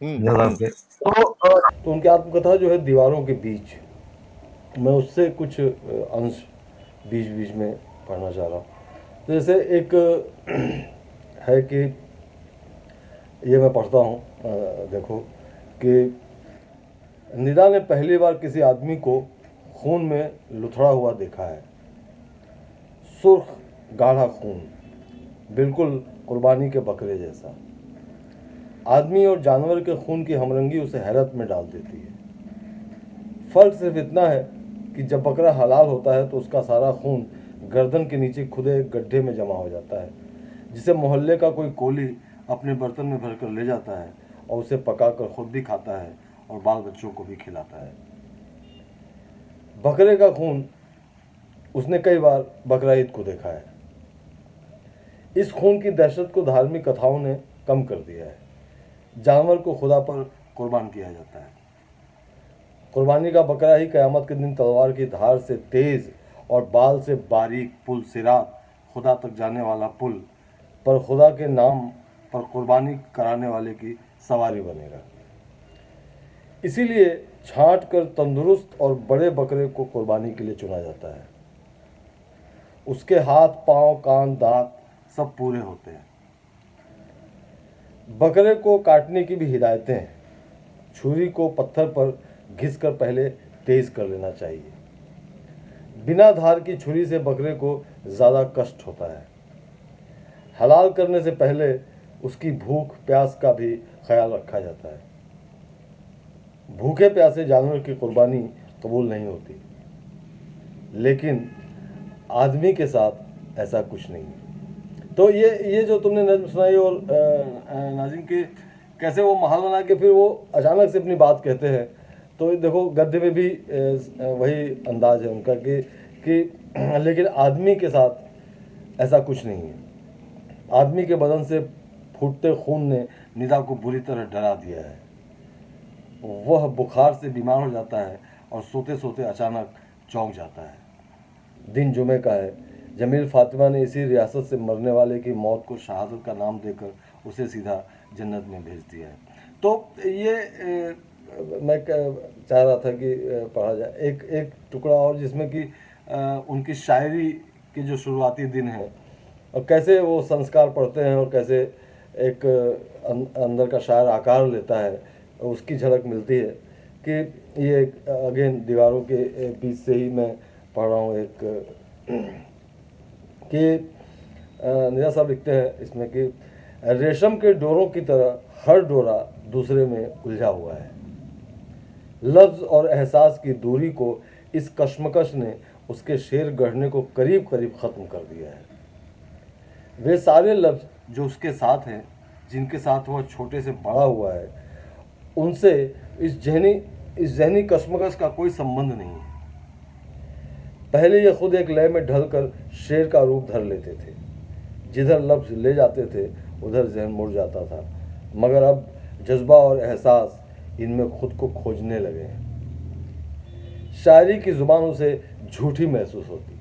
जैसा हम्म। के। तो उनकी आत्मकथा जो है दीवारों के बीच, मैं उससे कुछ अंश बीच बीच में पढ़ना चाह रहा हूँ। तो जैसे एक है कि ये मैं पढ़ता हूँ, देखो कि निदा ने पहली बार किसी आदमी को खून में लुथड़ा हुआ देखा है। सुर्ख गाढ़ा खून, बिल्कुल कुर्बानी के बकरे जैसा। आदमी और जानवर के खून की हमरंगी उसे हैरत में डाल देती है। फ़र्क सिर्फ इतना है कि जब बकरा हलाल होता है तो उसका सारा खून गर्दन के नीचे खुदे एक गड्ढे में जमा हो जाता है, जिसे मोहल्ले का कोई कोली अपने बर्तन में भरकर ले जाता है और उसे पकाकर खुद भी खाता है और बाल बच्चों को भी खिलाता है। बकरे का खून उसने कई बार बकरा ईद को देखा है। इस खून की दहशत को धार्मिक कथाओं ने कम कर दिया है। जानवर को खुदा पर कुर्बान किया जाता है। कुर्बानी का बकरा ही क़यामत के दिन तलवार की धार से तेज़ और बाल से बारीक पुल सिरात खुदा तक जाने वाला पुल पर खुदा के नाम पर कुर्बानी कराने वाले की सवारी बनेगा। इसीलिए छांट कर तंदुरुस्त और बड़े बकरे को कुर्बानी के लिए चुना जाता है। उसके हाथ, पांव, कान, दांत सब पूरे होते हैं। बकरे को काटने की भी हिदायतें हैं। छुरी को पत्थर पर घिस कर पहले तेज कर लेना चाहिए। बिना धार की छुरी से बकरे को ज़्यादा कष्ट होता है। हलाल करने से पहले उसकी भूख प्यास का भी ख्याल रखा जाता है। भूखे प्यासे जानवर की कुर्बानी कबूल नहीं होती, लेकिन आदमी के साथ ऐसा कुछ नहीं है। तो ये जो तुमने नज़्म सुनाई, और नाज़िम के कैसे वो महल बना के फिर वो अचानक से अपनी बात कहते हैं, तो देखो गद्य में भी वही अंदाज है उनका कि लेकिन आदमी के साथ ऐसा कुछ नहीं है। आदमी के बदन से फूटते खून ने निदा को बुरी तरह डरा दिया है। वह बुखार से बीमार हो जाता है और सोते सोते अचानक चौंक जाता है। दिन जुमे का है। जमील फातिमा ने इसी रियासत से मरने वाले की मौत को शहादत का नाम देकर उसे सीधा जन्नत में भेज दिया है। तो ये मैं चाह रहा था कि पढ़ा जाए एक टुकड़ा और, जिसमें कि उनकी शायरी के जो शुरुआती दिन हैं और कैसे वो संस्कार पढ़ते हैं और कैसे एक अंदर का शायर आकार लेता है, उसकी झलक मिलती है। कि ये अगेन दीवारों के बीच से ही मैं पढ़ रहा हूँ एक कि निजा साहब लिखते हैं इसमें कि रेशम के डोरों की तरह हर डोरा दूसरे में उलझा हुआ है। लफ्ज़ और एहसास की दूरी को इस कश्मकश ने उसके शेर गढ़ने को करीब करीब ख़त्म कर दिया है। वे सारे लफ्ज़ जो उसके साथ हैं, जिनके साथ वह छोटे से बड़ा हुआ है, उनसे इस जहनी कश्मकश का कोई संबंध नहीं है। पहले ये खुद एक लय में ढलकर शेर का रूप धर लेते थे। जिधर लफ्ज़ ले जाते थे उधर जहन मुड़ जाता था, मगर अब जज्बा और एहसास इनमें खुद को खोजने लगे हैं। शायरी की ज़ुबान उसे झूठी महसूस होती है।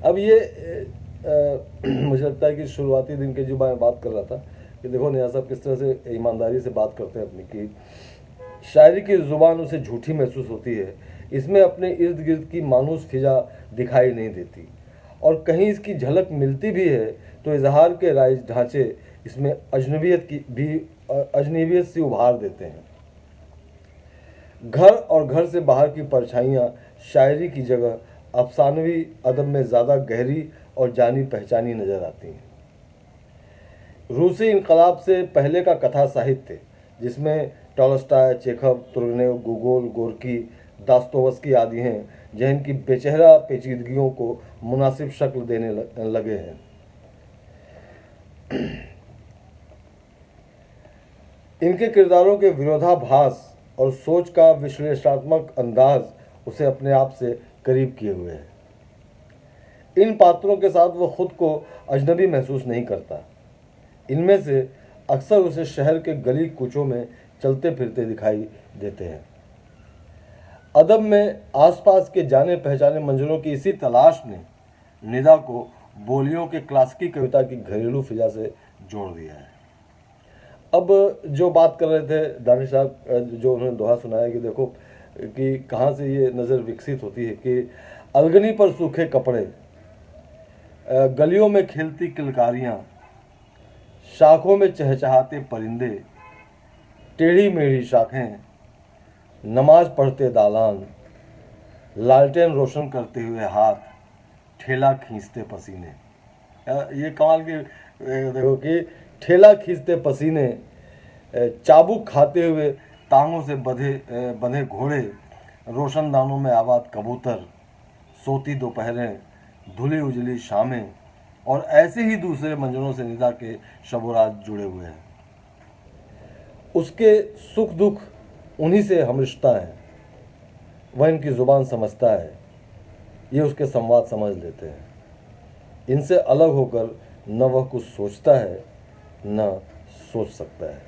अब ये मुझे लगता है कि शुरुआती दिन के जो मैं बात कर रहा था कि देखो निया साहब किस तरह से ईमानदारी से बात करते हैं अपनी, की शायरी की ज़ुबान उसे झूठी महसूस होती है। इसमें अपने इर्द गिर्द की मानूस फिजा दिखाई नहीं देती, और कहीं इसकी झलक मिलती भी है तो इजहार के राइज ढांचे इसमें अजनबियत सी उभार देते हैं। घर और घर से बाहर की परछाइयाँ शायरी की जगह अफसानवी अदब में ज़्यादा गहरी और जानी पहचानी नज़र आती हैं। रूसी इनकलाब से पहले का कथा साहित्य, जिसमें टॉलस्टॉय, चेखव, तुर्गेनेव, गोगोल, गोर्की, दास्तोवस्की आदि हैं, जिनकी बेचेहरा पेचीदगियों को मुनासिब शक्ल देने लगे हैं। इनके किरदारों के विरोधाभास और सोच का विश्लेषणात्मक अंदाज उसे अपने आप से करीब किए हुए है। इन पात्रों के साथ वो खुद को अजनबी महसूस नहीं करता। इनमें से अक्सर उसे शहर के गली कूचों में चलते फिरते दिखाई देते हैं। अदब में आसपास के जाने पहचाने मंजरों की इसी तलाश ने निदा को बोलियों के क्लासिकी कविता की घरेलू फिजा से जोड़ दिया है। अब जो बात कर रहे थे दानिश साहब, जो उन्होंने दोहा सुनाया कि देखो कि कहाँ से ये नज़र विकसित होती है कि अलगनी पर सूखे कपड़े, गलियों में खिलती किलकारियाँ, शाखों में चहचहाते परिंदे, टेढ़ी मेढ़ी शाखें, नमाज पढ़ते दालान, लालटेन रोशन करते हुए हाथ, ठेला खींचते पसीने। ये कमाल की देखो कि ठेला खींचते पसीने, चाबुक खाते हुए टांगों से बंधे घोड़े, रोशनदानों में आबाद कबूतर, सोती दोपहरें, धुली उजली शामें और ऐसे ही दूसरे मंजरों से निदा के शबोरात जुड़े हुए हैं। उसके सुख दुख उन्हीं से हमरिश्ता हैं। वह इनकी ज़ुबान समझता है, ये उसके संवाद समझ लेते हैं। इनसे अलग होकर न वह कुछ सोचता है न सोच सकता है।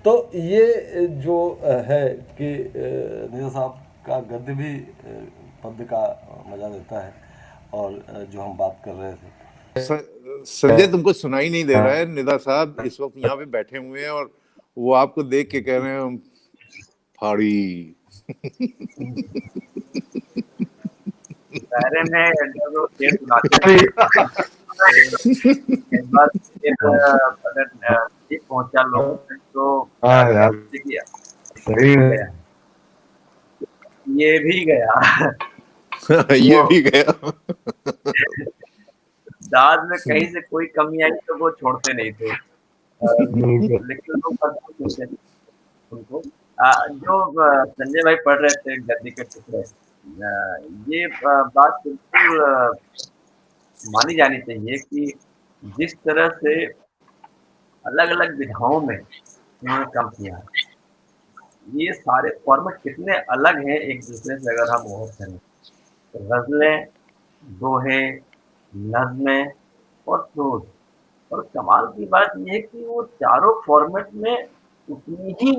तो ये जो है कि निदा साहब का गद्य भी पद्य का मजा देता है। और जो हम बात कर रहे थे, संजय तुमको सुनाई नहीं दे रहा है, निदा साहब इस वक्त यहाँ पे बैठे हुए हैं और वो आपको देख के कह रहे हैं फाड़ी। पहले में जो शेर सुनाते हैं एक बार अगर ठीक पहुंचा लोगों तक तो यार किया सही है, ये भी गया ये भी गया। दाद में कहीं से कोई कमी आई तो वो छोड़ते नहीं थे, लेकिन लोग करते थे उनको। जो संजय भाई पढ़ रहे थे गद्दी के टुकड़े, ये बात बिल्कुल मानी जानी चाहिए कि जिस तरह से अलग अलग विधाओं में उन्होंने काम किया है, ये सारे फॉर्मेट कितने अलग हैं एक दूसरे से अगर हम गौर करें। गजलें, दोहे, नज़्में और प्रोज, और कमाल की बात यह है कि वो चारों फॉर्मेट में उतनी ही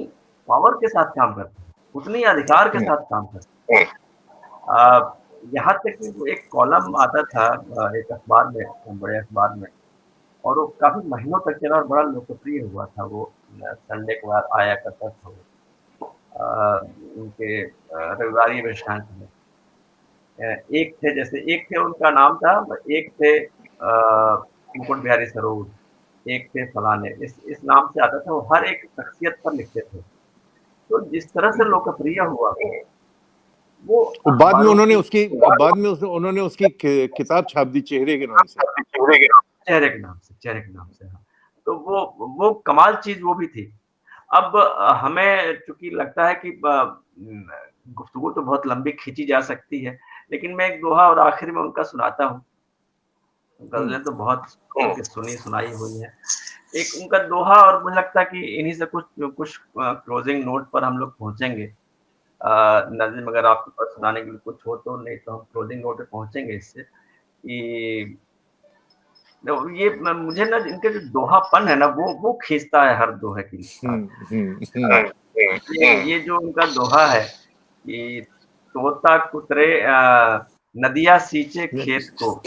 पावर के साथ काम करते हैं, उतनी अधिकार के साथ काम करते हैं। यहाँ तक कि वो एक कॉलम आता था एक अखबार में, बड़े अखबार में, और वो काफी महीनों तक चला और बड़ा लोकप्रिय हुआ था। वो संडे को आया करता था वो उनके रविवारी वृत्तांत में। एक थे उनका नाम था, एक थे मुकुट बिहारी सरोज, एक थे फलाने, इस नाम से आता था। वो हर एक शख्सियत पर लिखते थे। तो जिस तरह से लोकप्रिय हुआ वो बाद में उन्होंने उसकी किताब छाप दी चेहरे के नाम से। चेहरे के नाम से हाँ। तो वो कमाल चीज वो भी थी। अब हमें चूंकि लगता है कि गुफ्तगू तो बहुत लंबी खींची जा सकती है, लेकिन मैं एक दोहा और आखिर में उनका सुनाता हूँ। गजलें तो बहुत सुनाई हुई है। एक उनका दोहा, और मुझे लगता है कि इन्हीं से कुछ क्लोजिंग नोट पर हम लोग पहुंचेंगे। नज़ीम अगर आपके पास सुनाने के लिए कुछ हो तो, नहीं तो हम क्लोजिंग नोट पे पहुंचेंगे इससे कि ये मुझे ना इनके जो दोहापन है ना वो खींचता है हर दोहे की। ये जो उनका दोहा है कि तोता कुतरे नदिया सींचे खेत को,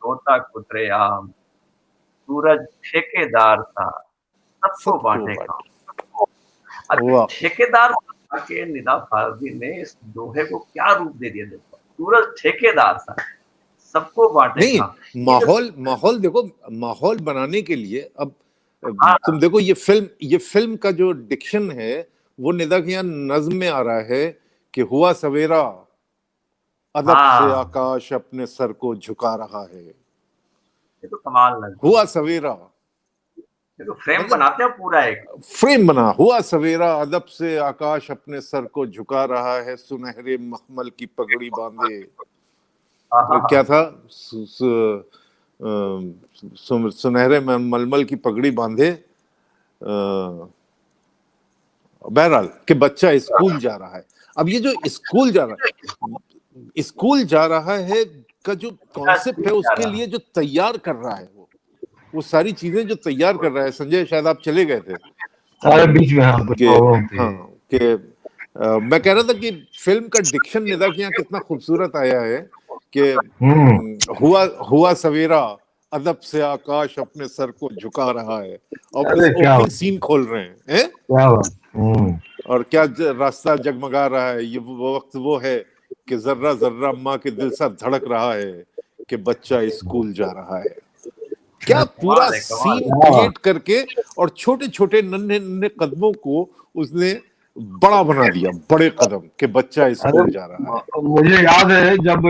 तोता कुतरे आम, सूरज ठेकेदार था सबको बांटे काम। ठेकेदार के निदा फारसी ने इस दोहे को क्या रूप दे दिया। देखो, सूरज ठेकेदार था, सबको बांटे नहीं, था। ये जो माहौल देखो, माहौल बनाने के लिए अब हाँ तुम देखो ये फिल्म का जो डिक्शन है वो निदा के यहाँ नज्म में आ रहा है कि हुआ सवेरा अदब से हाँ, आकाश अपने सर को झुका रहा है। ये तो कमाल लगता हुआ है। सवेरा ये तो फ्रेम मतलब बनाते हैं पूरा एक। फ्रेम बना, हुआ सवेरा अदब से आकाश अपने सर को झुका रहा है, सुनहरे मखमल की पगड़ी बांधे। क्या था, सुनहरे मलमल की पगड़ी बांधे, बहरहाल कि बच्चा स्कूल जा रहा है। अब ये जो स्कूल जा रहा है का जो कॉन्सेप्ट है उसके लिए जो तैयार कर रहा है वो सारी चीजें जो तैयार कर रहा है, संजय शायद आप चले गए थे सारे बीच में हाँ कुछ प्रॉब्लम थी। हाँ कि मैं कह रहा था कि फिल्म का डिक्शन निदा के यहाँ कितना खूबसूरत आया है कि हुआ सवेरा अदब से आकाश अपने सर को झुका रहा है, और अरे क्या ओपनिंग सीन खोल रहे हैं क्या बात। और क्या रास्ता जगमगा रहा है, ये वो वक्त वो है कि जर्रा जर्रा माँ के दिल सा धड़क रहा है कि बच्चा स्कूल जा रहा है। क्या पूरा सीन क्रिएट करके और छोटे छोटे नन्हे नन्हे कदमों को उसने बड़ा बना दिया, बड़े कदम कि बच्चा स्कूल जा रहा है। मुझे याद है जब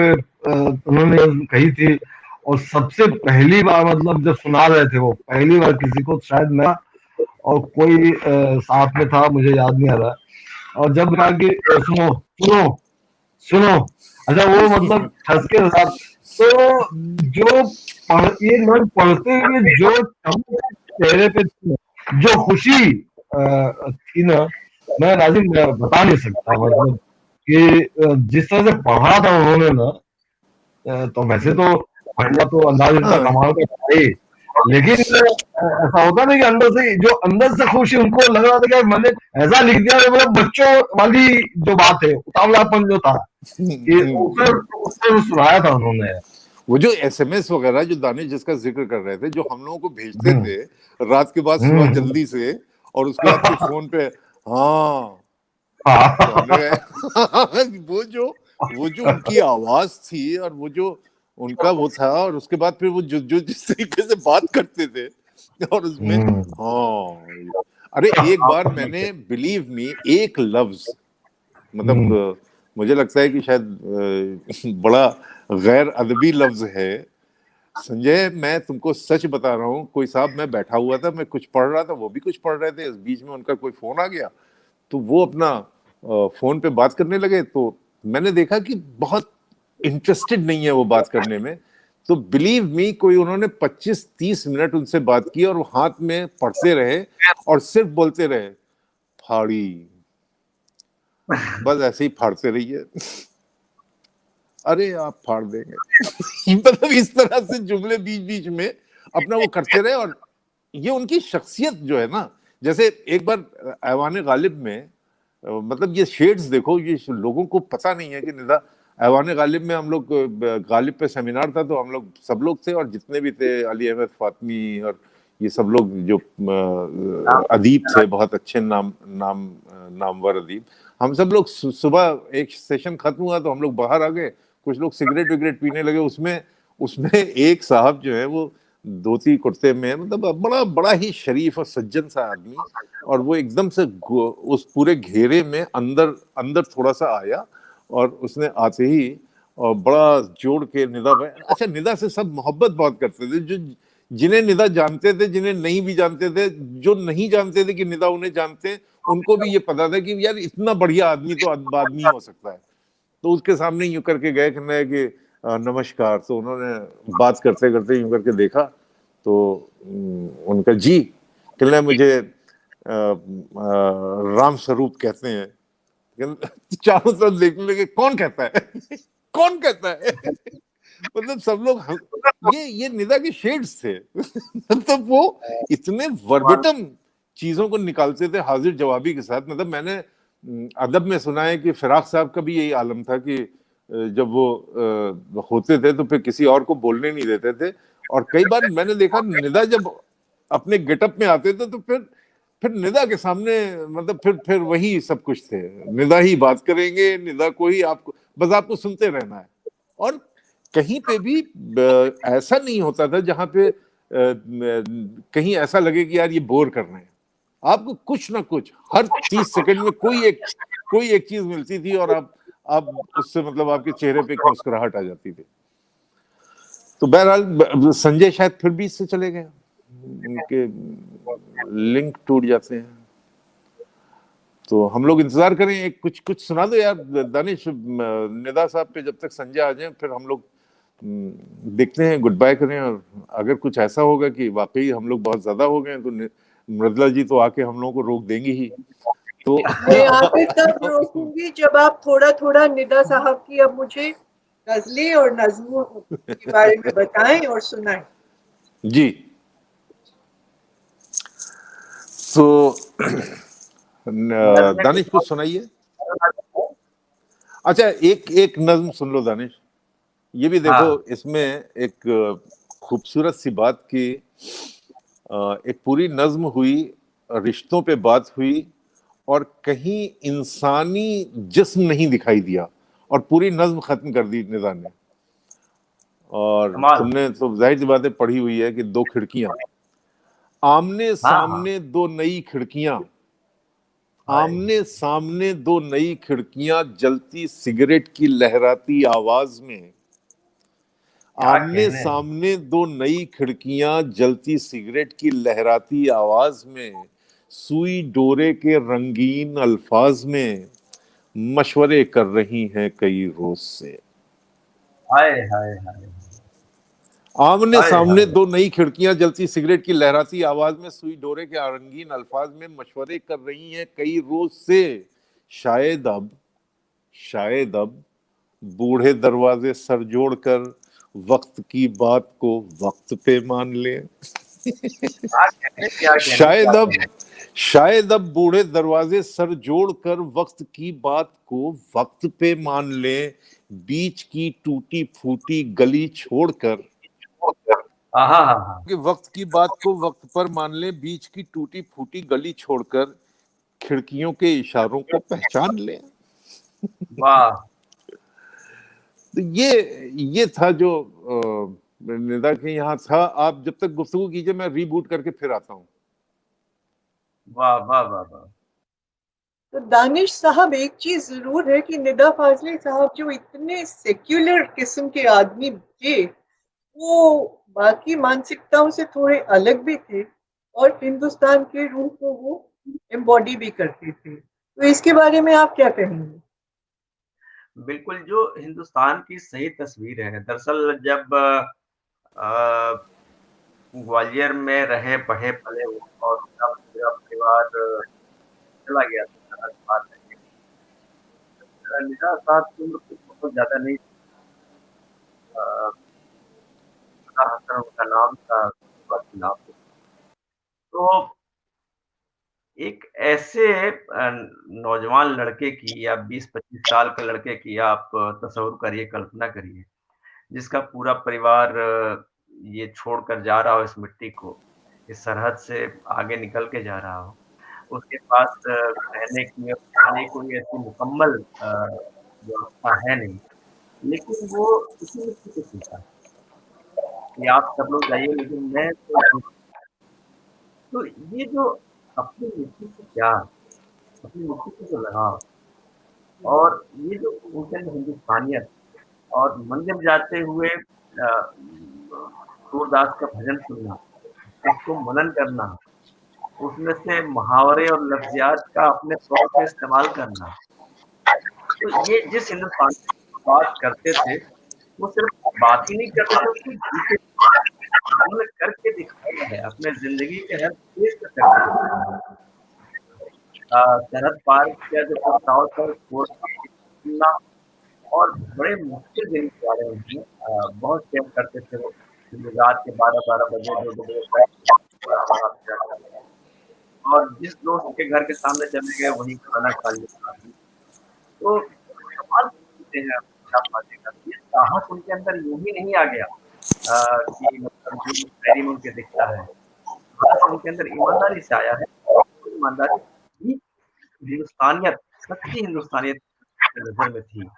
उन्होंने कही थी और सबसे पहली बार मतलब जब सुना रहे थे वो पहली बार किसी को, शायद मैं और कोई साथ में था मुझे याद नहीं आ रहा, और जब कहा कि सुनो सुनो सुनो, अच्छा वो मतलब ठस के साथ, तो जो ये लोग पढ़ते हुए जो चेहरे पे जो खुशी थी ना, मैं राजीव बता नहीं सकता, मतलब कि जिस तरह से पढ़ा था उन्होंने ना, तो वैसे तो पढ़ना तो अंदाज इतना कमाल का था ही, लेकिन ऐसा होता नहीं कि अंदर से खुशी उनको लग रहा था कि मैंने ऐसा लिख दिया, मतलब बच्चों वाली जो बात है, उतावलापन जो था कि उससे सुनाया था उन्होंने। वो जो एसएमएस वगैरह जो दानिश जिसका जिक्र कर रहे थे, जो हम लोगों को भेजते थे रात के बाद सुबह जल्दी से, और उसके बाद फिर फोन पे हाँ वो जो उनकी आवाज थी और वो जो उनका वो था, और उसके बाद फिर वो जो जिस तरीके से बात करते थे और उसमें हाँ, अरे एक बार मैंने बिलीव मी एक लफ्ज, मतलब मुझे लगता है कि शायद बड़ा गैर अदबी लफ्ज है संजय, मैं तुमको सच बता रहा हूँ, कोई साहब, मैं बैठा हुआ था, मैं कुछ पढ़ रहा था, वो भी कुछ पढ़ रहे थे, इस बीच में उनका कोई फोन आ गया, तो वो अपना फोन पे बात करने लगे, तो मैंने देखा कि बहुत इंटरेस्टेड नहीं है वो बात करने में, तो बिलीव मी कोई उन्होंने 25-30 मिनट उनसे बात की और वो हाथ में पढ़ते रहे और सिर्फ बोलते रहे फाड़ी, बस ऐसे ही फाड़ते रहिए, अरे आप फाड़ देंगे मतलब इस तरह से जुमले बीच बीच में अपना वो करते रहे। और ये उनकी शख्सियत जो है ना, जैसे एक बार ऐवान गालिब में, मतलब ये शेड्स देखो, ये लोगों को पता नहीं है कि निदा ऐवान गालिब में हम लोग, गालिब पे सेमिनार था तो हम लोग सब लोग थे, और जितने भी थे अली अहमद फातमी और ये सब लोग जो अदीब थे, बहुत अच्छे नामवर अदीब, हम सब लोग सुबह एक सेशन खत्म हुआ तो हम लोग बाहर आ गए, कुछ लोग सिगरेट विगरेट पीने लगे, उसमें एक साहब जो है वो धोती कुर्ते में, मतलब बड़ा ही शरीफ और सज्जन सा आदमी, और वो एकदम से उस पूरे घेरे में अंदर थोड़ा सा आया, और उसने आते ही और बड़ा जोड़ के निदा भाई, अच्छा निदा से सब मोहब्बत बहुत करते थे, जो जिन्हें निदा जानते थे, जिन्हें नहीं भी जानते थे, जो नहीं जानते थे कि निदा उन्हें जानते हैं, उनको भी ये पता था कि यार इतना बढ़िया आदमी तो आदमी हो सकता है। तो उसके सामने यूं करके गए कि नमस्कार, तो उन्होंने बात करते करते यूं करके देखा, तो उनका जी कहना मुझे राम स्वरूप कहते हैं, चारों तरफ देखने लगे कौन कहता है कौन कहता है मतलब सब लोग ये निदा के शेड्स थे मतलब वो इतने वर्बेटम चीजों को निकालते थे हाजिर जवाबी के साथ। मतलब मैंने अदब में सुना है कि फिराक साहब का भी यही आलम था कि जब वो होते थे तो फिर किसी और को बोलने नहीं देते थे, और कई बार मैंने देखा निदा जब अपने गेटअप में आते थे तो फिर निदा के सामने मतलब फिर वही सब कुछ थे, निदा ही बात करेंगे, निदा को ही आपको बस आपको सुनते रहना है। और कहीं पे भी ऐसा नहीं होता था जहां पे कहीं ऐसा लगे कि यार ये बोर कर रहे हैं। आपको कुछ ना कुछ हर 30 सेकंड में कोई एक चीज मिलती थी और आप उससे मतलब आपके चेहरे पे एक मुस्कुराहट आ जाती थी। तो बहरहाल संजय शायद फिर भी इससे चले गए, उनके लिंक टूट जाते हैं। तो हम लोग इंतजार करें, एक कुछ सुना दो यार दानिश, निदा साहब पे जब तक संजय आ जाए फिर हम लोग देखते हैं, गुड बाय करें। और अगर कुछ ऐसा होगा कि वाकई हम लोग बहुत ज्यादा हो गए तो मृदुला जी तो आके हम लोगों को रोक देंगी ही। तो मैं आके तब रोकूंगी जब आप थोड़ा थोड़ा निदा साहब की अब मुझे गजलें और नज्मों के बारे में बताएं और सुनाएं। जी, तो दानिश कुछ सुनाइए। अच्छा, एक नज्म सुन लो दानिश, ये भी देखो। हाँ। इसमें एक खूबसूरत सी बात की, एक पूरी नज्म हुई, रिश्तों पे बात हुई और कहीं इंसानी जिस्म नहीं दिखाई दिया और पूरी नज्म खत्म कर दी निदा ने। और कमाल। तुमने तो जाहिर सी बातें पढ़ी हुई है कि दो खिड़कियां, आमने हाँ हाँ। सामने दो नई खिड़कियां, हाय। आमने सामने दो नई खिड़कियां, जलती सिगरेट की लहराती आवाज में। क्या आमने कहने। सामने दो नई खिड़कियां, जलती सिगरेट की लहराती आवाज में, सुई डोरे के रंगीन अल्फाज में मशवरे कर रही हैं कई रोज से। हाय हाय हाय आमने हाय सामने हाय। दो नई खिड़कियां, जलती सिगरेट की लहराती आवाज में, सुई डोरे के रंगीन अल्फाज में मशवरे कर रही हैं कई रोज से। शायद अब शायद अब बूढ़े दरवाजे सर जोड़कर वक्त की बात को वक्त पे मान लें। क्या कहने, क्या कहने, क्या शायद अब कहने। शायद अब बूढ़े दरवाजे सर जोड़कर वक्त की बात को वक्त पे मान लें। बीच की टूटी फूटी गली छोड़कर, हाँ हाँ हाँ। कि वक्त की बात को वक्त पर मान लें, बीच की टूटी फूटी गली छोड़कर खिड़कियों के इशारों को पहचान लें। वाह। तो ये था जो निदा के यहाँ था। आप जब तक गुफ्तगू कीजिए, मैं रीबूट करके फिर आता हूँ। वाह वाह वाह वाह। तो दानिश साहब, एक चीज जरूर है कि निदा फाजली साहब जो इतने सेक्युलर किस्म के आदमी थे, वो बाकी मानसिकताओं से थोड़े अलग भी थे और हिंदुस्तान के रूह को वो एम्बॉडी भी करते थे। तो इसके बारे में आप क्या कहेंगे? बिल्कुल, जो हिंदुस्तान की सही तस्वीर है। दरअसल जब ग्वालियर में रहे, बढ़े, पले वो और उनका पूरा परिवार चला गया था सरहद पार करके। निदा साहब की उम्र कुछ बहुत ज़्यादा नहीं थी। अ, निदा हसन उनका नाम था, बाकी नाम नहीं। तो एक ऐसे नौजवान लड़के की या 20-25 साल के लड़के की आप तसव्वुर करिए, कल्पना करिए, जिसका पूरा परिवार ये छोड़कर जा रहा हो इस मिट्टी को, इस सरहद से आगे निकल के जा रहा हो। उसके पास रहने की और खाने की कोई ऐसी मुकम्मल व्यवस्था है नहीं, लेकिन वो इसी मिट्टी से सीखा कि आप सब लोग जाइए लेकिन मैं तो ये जो अपनी मिट्टी से प्यार, अपनी मिट्टी से जो लगाव और ये जो उनके अंदर हिंदुस्तानियत और मंदिर जाते हुए सूरदास का भजन सुनना, उसको मनन करना, उसमें से मुहावरे और लफ्ज़ियात का अपने तौर पे इस्तेमाल करना। तो ये जिस हिंदुस्तान की बात करते थे, वो सिर्फ़ बात ही नहीं करते थे, उसको जीते थे। उन्होंने करके दिखाया है, अपने ज़िंदगी के हर फेज़ पे करके दिखाया है। सरहद पार किया जो प्रस्ताव था, छोड़ के सुनना और बड़े मुश्किल दिन गुज़ारे उन्होंने। बहुत शेयर करते थे वो, रात के 12-12 बजे, 2-2 बजे तक और जिस दोस्त के घर के सामने चले गए वहीं खाना खा लिया। तो कमाल की चीज़ें हैं निदा पार्टी का। ये साहस उनके अंदर यूँ ही नहीं आ गया कि मतलब जो डायरी में उनके दिखता है। साहस उनके अंदर ईमानदारी से आया है। ईमानदारी ही हिंदुस्तानियत, सच्ची हिंदुस्तानियत नज़र में थी।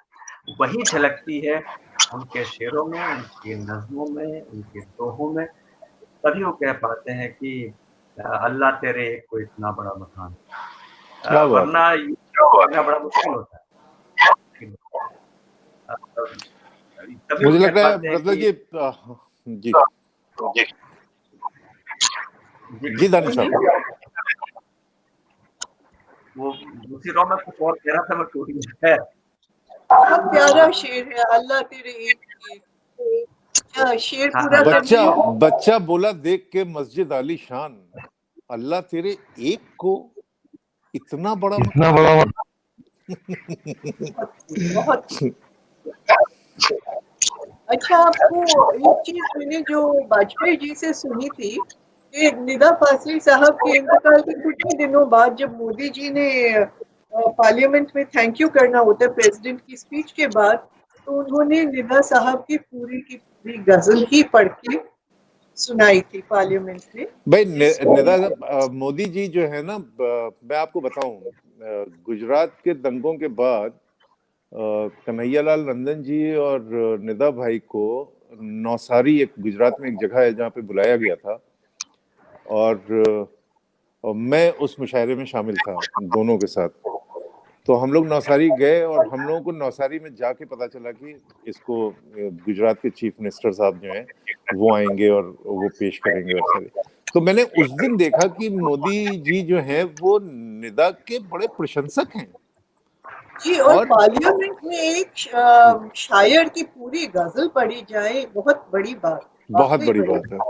वही झलकती है उनके शेरों में, उनकी नज़्मों में, उनके दोहों में। तभी वो कह पाते हैं कि अल्लाह तेरे एक को इतना बड़ा मकान। क्या बात है। वरना ये कहना बड़ा मुश्किल होता है। तभी वो मुझे कह लग रहा है पाते हैं मतलब कि जी जी दानिश साहब। वो दूसरी रॉ में कुछ और कह रहा था, मैं टूट गया। बहुत प्यारा शेर है, अल्लाह तेरे एक की। क्या शेर हाँ, पूरा अल्लाह बच्चा करना है? बच्चा बोला देख के मस्जिद आली शान, अल्लाह तेरे एक को इतना बड़ा इतना मकान। बड़ा बहुत अच्छा। आपको एक चीज मैंने जो वाजपेयी जी से सुनी थी कि निदा फाजली साहब के इंतकाल के कुछ ही दिनों बाद जब मोदी जी ने पार्लियामेंट में थैंक यू करना होता है प्रेसिडेंट की स्पीच के बाद, तो उन्होंने निदा साहब की पूरी गजल ही पढ़ के सुनाई थी पार्लियामेंट में। भाई जिसको निदा मोदी जी जो है ना, मैं आपको बताऊं, गुजरात के दंगों के बाद कन्हैयालाल नंदन जी और निदा भाई को नौसारी, एक गुजरात में एक जगह है जहाँ पे बुलाया गया था, और मैं उस मुशायरे में शामिल था दोनों के साथ। तो हम लोग नौसारी गए और हम लोगों को नौसारी में जाके पता चला कि इसको गुजरात के चीफ मिनिस्टर साहब जो हैं वो आएंगे और वो पेश करेंगे और सारे। तो मैंने उस दिन देखा कि मोदी जी जो हैं वो निदा के बड़े प्रशंसक हैं। जी, और और पार्लियामेंट में एक शायर की पूरी गजल पढ़ी जाए, बहुत बड़ी बात, बहुत वाकई बड़ी बड़ी बात है, बात।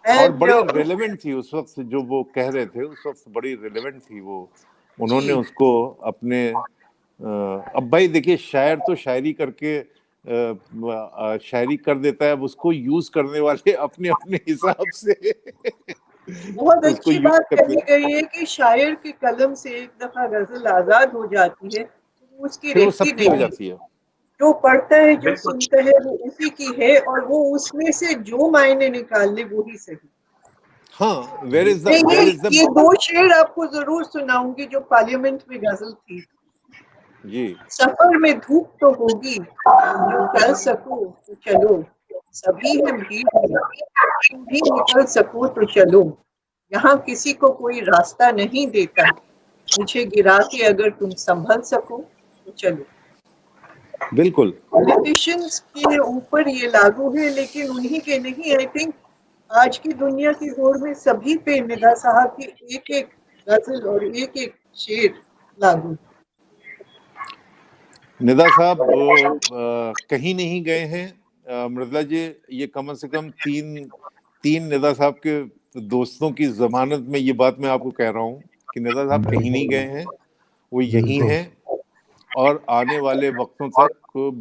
और एंड बड़ी रिलेवेंट थी उस वक्त जो वो कह रहे थे, उस वक्त बड़ी रिलेवेंट थी वो। उन्होंने जी, उसको अपने अब भाई देखिए, शायर तो शायरी करके शायरी कर देता है, अब उसको यूज करने वाले अपने अपने हिसाब से बहुत उसको अच्छी यूज बात करते कही हैं, गई है कि शायर के कलम से एक दफा गजल आजाद हो जाती है तो वो उसकी फिर वो रहती सबकी हो नहीं। जाती है। जो पढ़ता है, जो बिल्कुल सुनता है, वो उसी की है, और वो उसमें से जो मायने निकाल ले वो ही सही। हाँ, मैं वेयर इज द ये दो शेर आपको जरूर सुनाऊंगी जो पार्लियामेंट में गजल थी। जी सफर में धूप तो होगी, जो चल सको तो चलो, सभी है भीड़ में, तुम भी निकल सको तो चलो, यहाँ किसी को कोई रास्ता नहीं देता, मुझे गिरा के अगर तुम संभल सको तो चलो। बिल्कुल। पॉलिटिशियंस के ऊपर ये लागू है, लेकिन उन्हीं के नहीं। आई थिंक आज की दुनिया की होड़ में सभी पे निदा साहब की एक एक गजल और एक एक शेर लागू। निदा साहब कहीं नहीं गए हैं। मृदुला जी, ये कम से कम तीन तीन निदा साहब के दोस्तों की जमानत में ये बात मैं आपको कह रहा हूँ कि निदा साहब कहीं नहीं गए हैं, वो यहीं बिल्कुल। हैं। और आने वाले वक्तों तक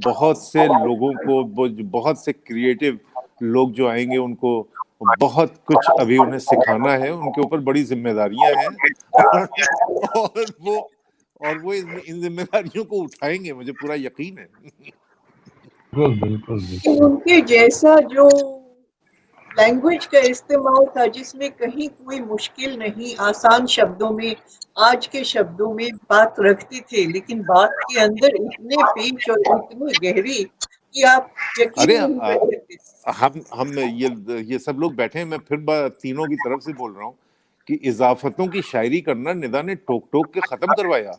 बहुत से लोगों को, बहुत से क्रिएटिव लोग जो आएंगे, उनको बहुत कुछ अभी उन्हें सिखाना है, उनके ऊपर बड़ी जिम्मेदारियां हैं और वो और वो इन जिम्मेदारियों को उठाएंगे, मुझे पूरा यकीन है। बिल्कुल बिल्कुल लेकिन उनके जैसा जो लैंग्वेज का इस्तेमाल था जिसमें कहीं कोई मुश्किल नहीं, आसान शब्दों में, आज के शब्दों में बात रखते थे, लेकिन बात के अंदर इतने पेच और इतनी गहरी कि आप अरे यकीन नहीं कर सकते। हम ये सब लोग बैठे हैं, मैं फिर तीनों की तरफ से बोल रहा हूँ कि इजाफतों की शायरी करना निदा ने टोक टोक के खत्म करवाया।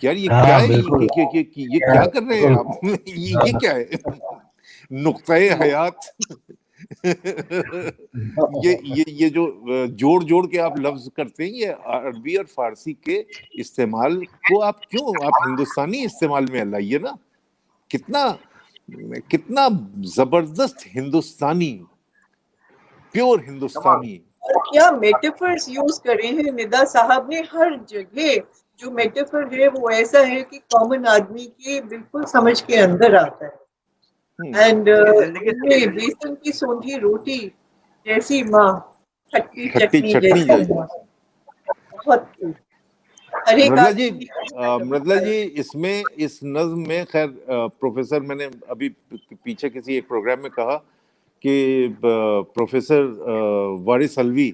यार ये क्या हाँ है, बिल्कुल ये क्या कर रहे हैं आप ये क्या है नुक्ताए हयात ये जो जोड़ जोड़ के आप लफ्ज करते हैं, ये अरबी और फारसी के इस्तेमाल को आप क्यों, आप हिंदुस्तानी इस्तेमाल में लाइए ना। कितना कितना जबरदस्त हिंदुस्तानी, प्योर कमाल। हिंदुस्तानी। और क्या मेटाफर्स यूज करे हैं निदा साहब ने हर जगह। जो मेटाफर है वो ऐसा है कि कॉमन आदमी के बिल्कुल समझ के अंदर आता है। एंड ये जिंदगी से इनमें बेसन की सौंधी रोटी जैसी माँ, खट्टी खट्टी चटनी चटनी जैसी जैसी। माँ, बहुत खूब। हर एक मृदुला जी, आदमी मृदुला जी, इसमें इस नज्म में खैर प्रोफेसर, मैंने अभी पीछे किसी एक प्रोग्राम में कहा कि प्रोफेसर वारिस अलवी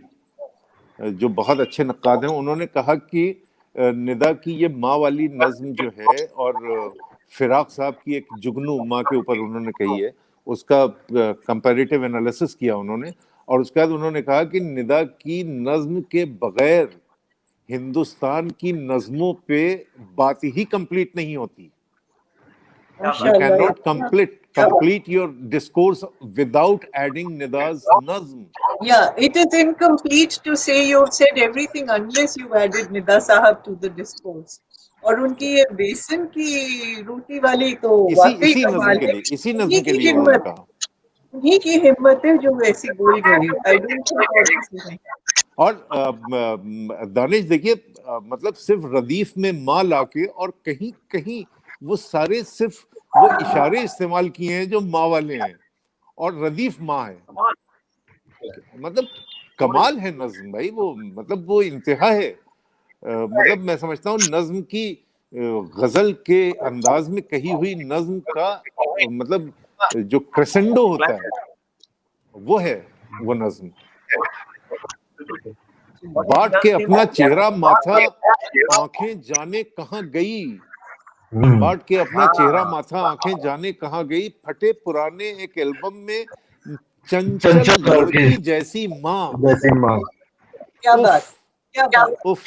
जो बहुत अच्छे नक्काद हैं, उन्होंने कहा कि निदा की ये माँ वाली नज्म जो है और फिराक साहब की एक जुगनू माँ के ऊपर उन्होंने कही है, उसका कंपैरेटिव एनालिसिस किया उन्होंने, और उसके बाद उन्होंने कहा कि निदा की नज्म के बगैर हिंदुस्तान की नज्मों पे बात ही कंप्लीट नहीं होती। You cannot complete your discourse without adding Nida's nazm. Yeah, it is incomplete to say you've said everything unless you added Nida Sahab to the discourse. और उनकी ये बेसन की रोटी वाली तो वाकई कमाल है। इसी नज्म के लिए उन्होंने कहा, उन्हीं की हिम्मत है जो वैसी बोल गई। आई डोंट थिंक और किसी ने। और दानिश देखिए, मतलब सिर्फ रदीफ में माँ लाके और कहीं कहीं वो सारे सिर्फ वो इशारे इस्तेमाल किए हैं जो माँ वाले हैं, और रदीफ माँ है। मतलब कमाल है नज्म भाई, वो मतलब वो इंतहा है। मतलब मैं समझता हूँ नज्म की गजल के अंदाज में कही हुई नज्म का मतलब जो क्रेसेंडो होता है वो है वो नज्म। बांट के अपना चेहरा माथा आंखें जाने कहाँ गई, बांट के अपना चेहरा माथा आंखें जाने कहाँ गई, फटे पुराने एक एल्बम में चंचल लड़की जैसी माँ। क्या बात, क्या बात। उफ।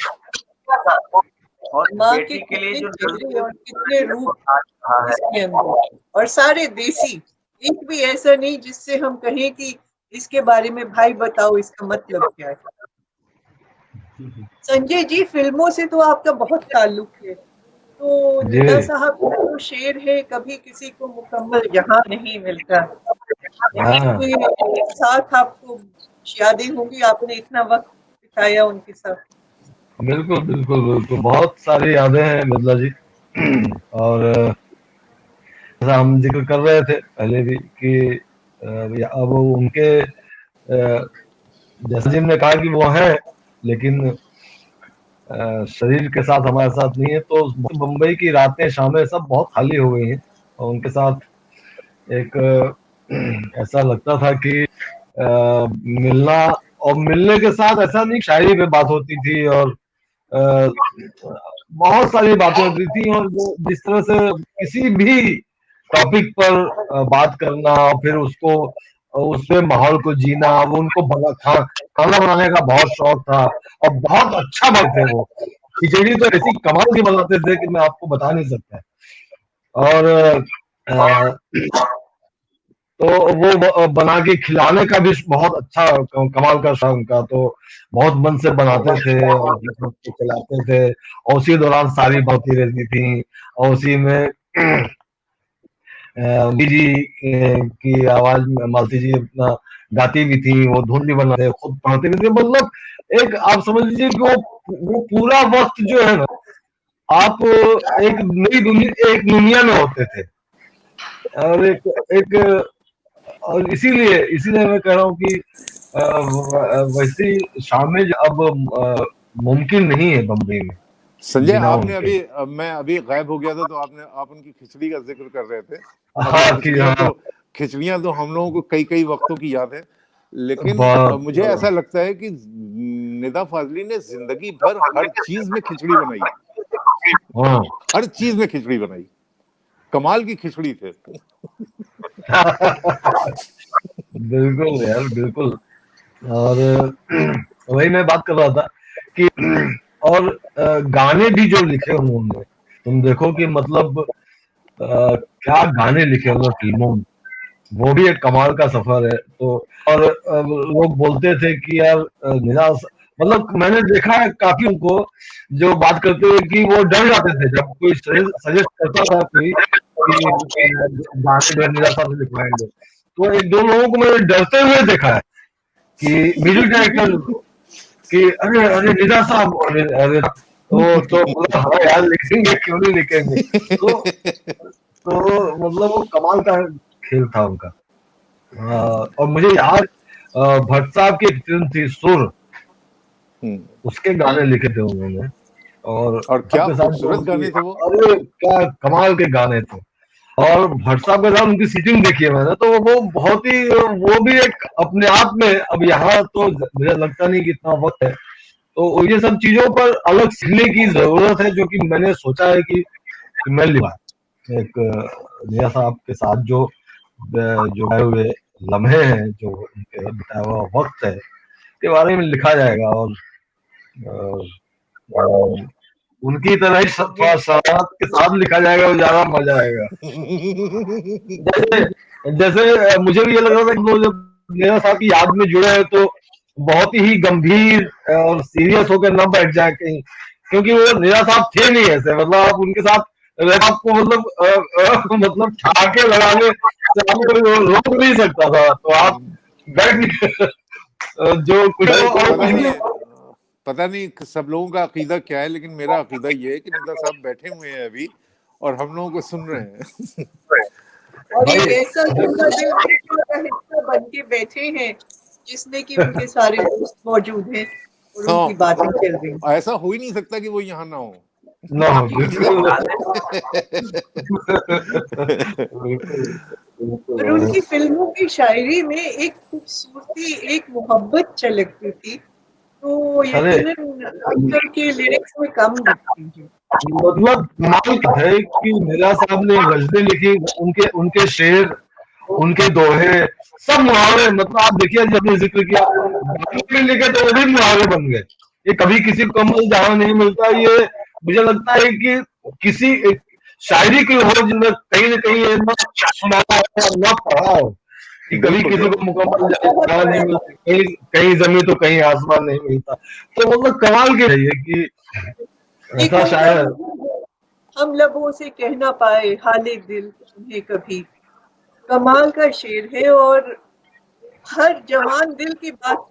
और माँ बेटी के लिए जो चेहरे और कितने रूप इसके अंदर, और सारे देसी, एक भी ऐसा नहीं जिससे हम कहें कि इसके बारे में भाई बताओ इसका मतलब क्या है। संजय जी, फिल्मों से तो आपका बहुत ताल्लुक है, तो निदा साहब का तो शेर है, कभी किसी को मुकम्मल यहाँ नहीं मिलता। साथ आपको यादें होंगी, आपने इतना वक्त बिताया उनके साथ। बिल्कुल बिल्कुल बिल्कुल, बहुत सारी यादें हैं मिथिला जी। और जैसा हम जिक्र कर रहे थे पहले भी कि अब उनके जैसा जी ने कहा कि वो है, लेकिन शरीर के साथ हमारे साथ नहीं है। तो बम्बई की रातें शामें सब बहुत खाली हो गई हैं, और उनके साथ एक ऐसा लगता था कि मिलना, और मिलने के साथ ऐसा नहीं शायरी पे बात होती थी और बहुत सारी बातें होती थी, और वो जिस तरह से किसी भी टॉपिक पर बात करना और फिर उसको उसमें माहौल को जीना, वो उनको खाना बनाने का बहुत शौक था और बहुत अच्छा बनते वो। खिचड़ी तो ऐसी कमाल की बनाते थे कि मैं आपको बता नहीं सकता। और तो वो बना के खिलाने का भी बहुत अच्छा कमाल का शौक उनका, तो बहुत मन से बनाते थे और खिलाते थे, और उसी दौरान सारी बातें रहती थी, और उसी में जी की आवाज में मालती जी अपना गाती भी थी, वो धुन भी बनाते, खुद पढ़ते भी थे। मतलब एक आप समझ लीजिए कि वो पूरा वक्त जो है ना, आप एक नई दुनिया में होते थे। और एक और इसीलिए मैं कह रहा हूँ कि वैसी शामिल अब मुमकिन नहीं है बम्बई में। संजय, आपने मैं अभी गायब हो गया था, तो आप उनकी खिचड़ी का जिक्र कर रहे थे। हाँ, खिचड़ियां तो हम लोगों को कई वक्तों की याद है, लेकिन मुझे ऐसा लगता है कि निदा फाजली ने जिंदगी भर हर चीज में खिचड़ी बनाई, हर चीज में खिचड़ी बनाई, कमाल की खिचड़ी थे। बिल्कुल यार, बिल्कुल। और वही मैं बात कर रहा था कि और गाने भी जो लिखे उन्होंने, तुम देखो कि मतलब क्या गाने लिखे उन्होंने फिल्मों में, वो भी एक कमाल का सफर है। तो और लोग बोलते थे कि यार निराश, मतलब मैंने देखा है काफी उनको जो बात करते हुए कि वो डर जाते थे जब कोई सजेस्ट करता था कोई गाने निराशा से लिखवाएंगे, तो एक दो लोगों को मैंने डरते हुए देखा है कि म्यूजिक डायरेक्टर कि अरे निदा साहब, अरे तो मतलब हाँ यार लिखेंगे, क्यों नहीं लिखेंगे। तो मतलब वो कमाल का खेल था उनका। और मुझे याद भट्ट साहब की एक फिल्म थी सुर, उसके गाने लिखे थे उन्होंने, और क्या खूबसूरत गाने थे वो, अरे क्या कमाल के गाने थे। और भट्ट साहब के साथ उनकी सीटिंग देखी है मैंने, तो वो बहुत ही, वो भी एक अपने आप में, अब यहाँ तो मुझे लगता नहीं कि इतना वक्त है, तो ये सब चीजों पर अलग सीखने की जरूरत है, जो कि मैंने सोचा है कि मैं लिखा। एक निया साहब के साथ जो आए हुए लम्हे हैं, जो उनके बिताया हुआ वक्त है, के बारे में लिखा जाएगा। और उनकी तरह ही थोड़ा शरारत के साथ लिखा जाएगा, वो ज्यादा मजा आएगा। जैसे जैसे मुझे भी ये लग रहा था कि वो जब नेहा साहब की याद में जुड़े हैं तो बहुत ही गंभीर और सीरियस होकर न बैठ जाए कहीं, क्योंकि वो नेहा साहब थे नहीं ऐसे। मतलब आप उनके साथ आपको मतलब छाके लगाने से आपको रोक नहीं सकता था, तो आप बैठ नहीं जो कुछ पता नहीं सब लोगों का अकीदा क्या है, लेकिन मेरा अकीदा ये है कि नेता साहब बैठे हुए हैं अभी और हम लोगों को सुन रहे हैं। और एक ऐसा हिस्सा बन के बैठे हैं जिसमें कि उनके सारे दोस्त मौजूद हैं और उनकी बातें चल रही हैं। ऐसा हो ही नहीं सकता कि वो यहाँ ना हो। और उनकी फिल्मों की शायरी में एक खूबसूरती, एक मोहब्बत झलकती थी, तो यकीनन आजकल के लिरिक्स में कम दिखती है। मतलब कमाल है कि नेहा साहब ने गजलें लिखी, उनके शेर, उनके दोहे, सब मुहावरे। मतलब आप देखिए, जब आपने जिक्र किया में लिखे तो वो भी मुहावरे बन गए। ये कभी किसी को कमल जहां नहीं मिलता, ये मुझे लगता है कि किसी शायरी की हो जिनमें कहीं न कहीं न सुना न पढ़ा हो कि कभी किसी को मुकम्मल जहां नहीं मिलता, कहीं जमीन तो कहीं आसमान नहीं मिलता। तो मतलब कमाल के है कि ऐसा शायर हम लबों से कह ना पाए हाले दिल तुम्हें कभी, कमाल का शेर है और हर जवान दिल की बात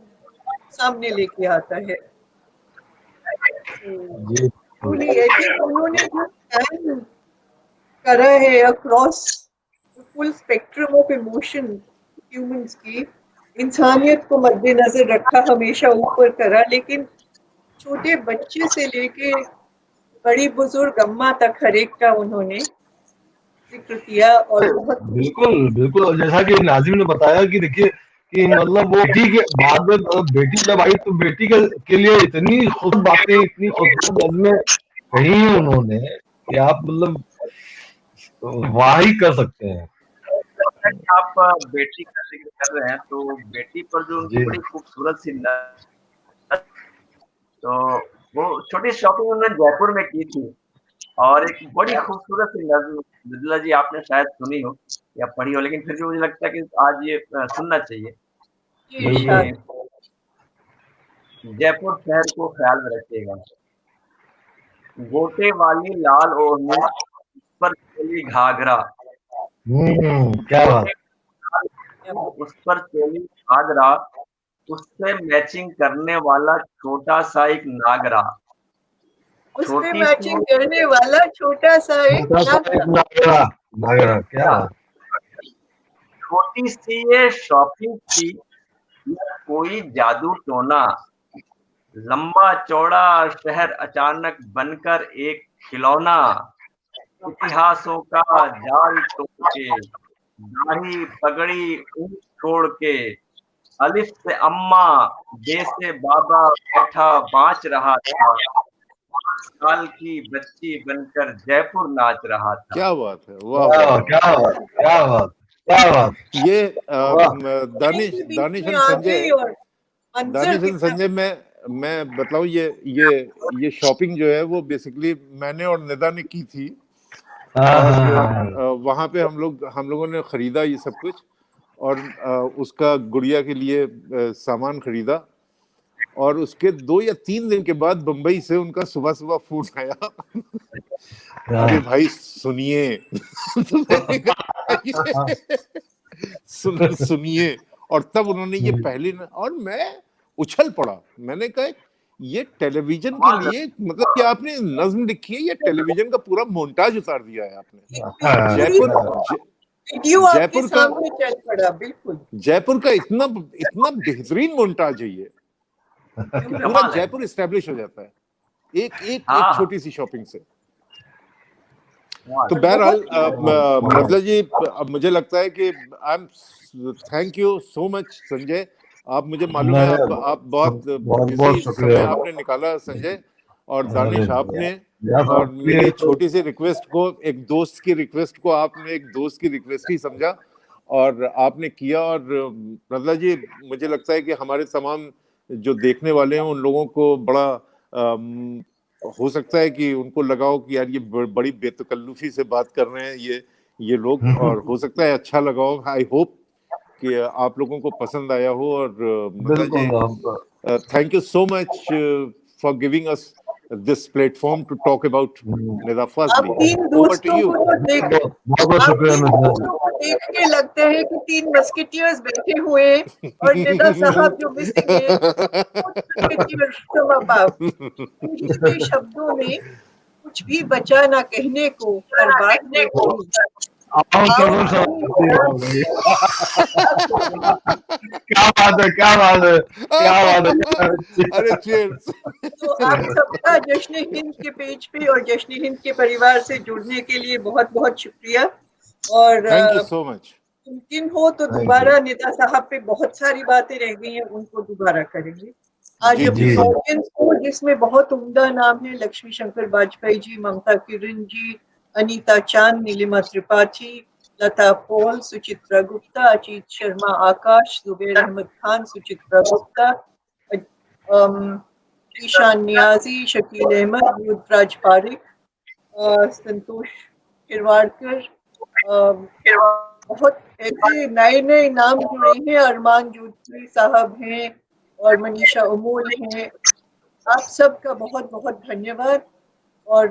सामने लेके आता है। उन्होंने करा है across full spectrum of emotion humans की, इंसानियत को मद्देनजर रखा, हमेशा ऊपर करा, लेकिन छोटे बच्चे से लेके बड़ी बुजुर्ग अम्मा तक हर एक का उन्होंने जिक्र किया। और बहुत बिल्कुल जैसा कि नाजिम ने बताया कि देखिए कि मतलब वो बेटी के बाद में बेटी जब आई तो बेटी के लिए इतनी खुद बातें, इतनी खूबसूरत में कही उन्होंने कि आप मतलब वाह ही कर सकते हैं। आप बेटी का जिक्र कर रहे हैं तो बेटी पर जो उनकी बड़ी खूबसूरत सी तो वो छोटी शॉपिंग उन्होंने जयपुर में की थी, और एक बड़ी खूबसूरत सी नज़्म नज़ला जी आपने शायद सुनी हो या पढ़ी हो, लेकिन फिर भी मुझे लगता है कि आज ये सुनना चाहिए। जयपुर शहर को ख्याल में रखिएगा, गोटे वाली लाल ओढ़नी पर चोली घाघरा, क्या बात, उस पर चोली घाघरा, उससे मैचिंग करने वाला छोटा सा एक नागरा, उससे मैचिंग करने वाला छोटा सा एक नागरा। क्या छोटी सी ये शॉपिंग थी या कोई जादू टोना, लंबा चौड़ा शहर अचानक बनकर एक खिलौना, इतिहासों का जाल तोड़ के, दाढ़ी पगड़ी ऊंच छोड़ के, अलिफ से अम्मा बे से बाबा बैठा बाँच रहा था, 5 साल की बच्ची बनकर जयपुर नाच रहा था। क्या बात है, वाह क्या बात, क्या बात, क्या बात। ये दानिश एंड संजय मैं बताऊं, ये शॉपिंग जो है वो बेसिकली मैंने और निदा ने की थी, और वहां पे हम लोगों ने खरीदा ये सब कुछ, और उसका गुड़िया के लिए सामान खरीदा, और उसके 2 या 3 दिन के बाद बंबई से उनका सुबह सुबह फोन आया, अरे भाई सुनिए सुनिए। और तब उन्होंने ये पहले और मैं उछल पड़ा, मैंने कहा ये टेलीविजन के लिए, मतलब कि आपने नज्म लिखी है, ये टेलीविजन का पूरा मोन्टाज उतार दिया है आपने। जयपुर का इतना बेहतरीन मोन्टाज है ये, पूरा जयपुर एस्टेब्लिश हो जाता है एक छोटी सी शॉपिंग से। तो बहरहाल मतलब जी, मुझे लगता है कि thank you so much Sanjay, आप मुझे मालूम है आप बहुत बिजी समय आपने निकाला संजय, और दानिश आपने और मेरी छोटी सी रिक्वेस्ट को, एक दोस्त की रिक्वेस्ट को आपने एक दोस्त की रिक्वेस्ट ही समझा और आपने किया। और रतला जी, मुझे लगता है कि हमारे तमाम जो देखने वाले हैं उन लोगों को बड़ा हो सकता है कि उनको लगाओ कि यार ये बड़ी बेतकल्लुफी से बात कर रहे हैं ये लोग, और हो सकता है अच्छा लगा हो। आई होप कि आप लोगों को पसंद आया हो। और Nanda ji, thank you so much for giving us this platform to talk about Nida Fazli. आप तीन दोस्तों को तो देख के लगता है कि तीन मस्किटियर्स बैठे हुए हैं और निदा साहब जो मिसिंग है उन्हीं के शब्दों में कुछ भी बचा ना कहने को, हर बात में क्या बात है। अरे चीयर्स। तो आप सबका जश्न हिंद के पेज पे और जश्न हिंद के परिवार से जुड़ने के लिए बहुत बहुत शुक्रिया। और थैंक यू सो मच। मुमकिन हो तो दोबारा निदा साहब पे बहुत सारी बातें रह गई हैं, उनको दोबारा करेंगे। आज अपनी ऑडियंस को, जिसमें बहुत उम्दा नाम है, लक्ष्मी शंकर वाजपेयी जी, ममता किरण जी, अनीता चांद, नीलिमा त्रिपाठी, लता पॉल, सुचित्रा गुप्ता, अजीत शर्मा आकाश, जुबैर अहमद खान, सुचित्रा गुप्ता, ईशान नियाजी, शकील अहमद, युवराज पारिक, संतोष खिरवाड़कर, बहुत ऐसे नए नए नाम जुड़े हैं, अरमान जोधपुरी साहब हैं और मनीषा अमोल हैं। आप सबका बहुत बहुत धन्यवाद। और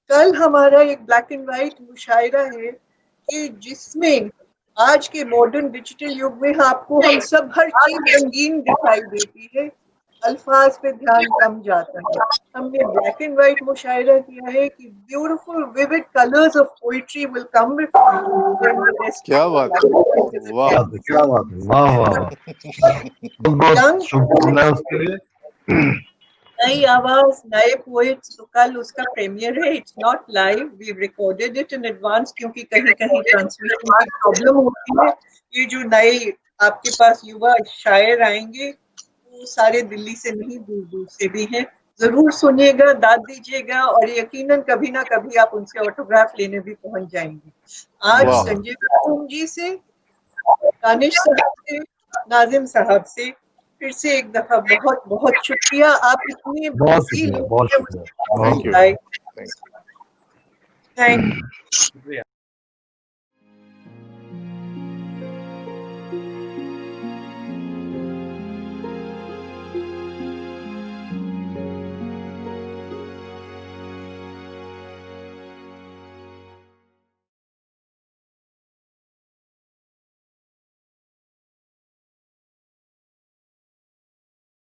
कल हमारा एक ब्लैक एंड व्हाइट मुशायरा है कि जिसमें आज के मॉडर्न डिजिटल युग में आपको हम सब हर चीज रंगीन दिखाई देती है, अल्फाज पे ध्यान कम जाता है। हमने ब्लैक एंड व्हाइट मुशायरा किया है कि beautiful vivid colours of poetry will come with क्या बात है, वाह क्या बात है, वाह वाह, बहुत शुक्रिया उसके लिए। नई आवाज, नए पोइट्स, तो कल उसका प्रीमियर है। It's not live, we recorded it in advance क्योंकि कहीं कहीं ट्रांसमिशन की प्रॉब्लम होती है। ये जो नए आपके पास युवा शायर आएंगे वो सारे दिल्ली से नहीं, दूर दूर से भी हैं। जरूर सुनिएगा, दाद दीजिएगा और यकीनन कभी ना कभी आप उनसे ऑटोग्राफ लेने भी पहुंच जाएंगे। आज संजय खातून जी से, दानिश साहब से, नाजिम साहब से फिर से एक दफा बहुत बहुत शुक्रिया। आप इतने बिजी लोग हैं, थैंक यू। Thank you.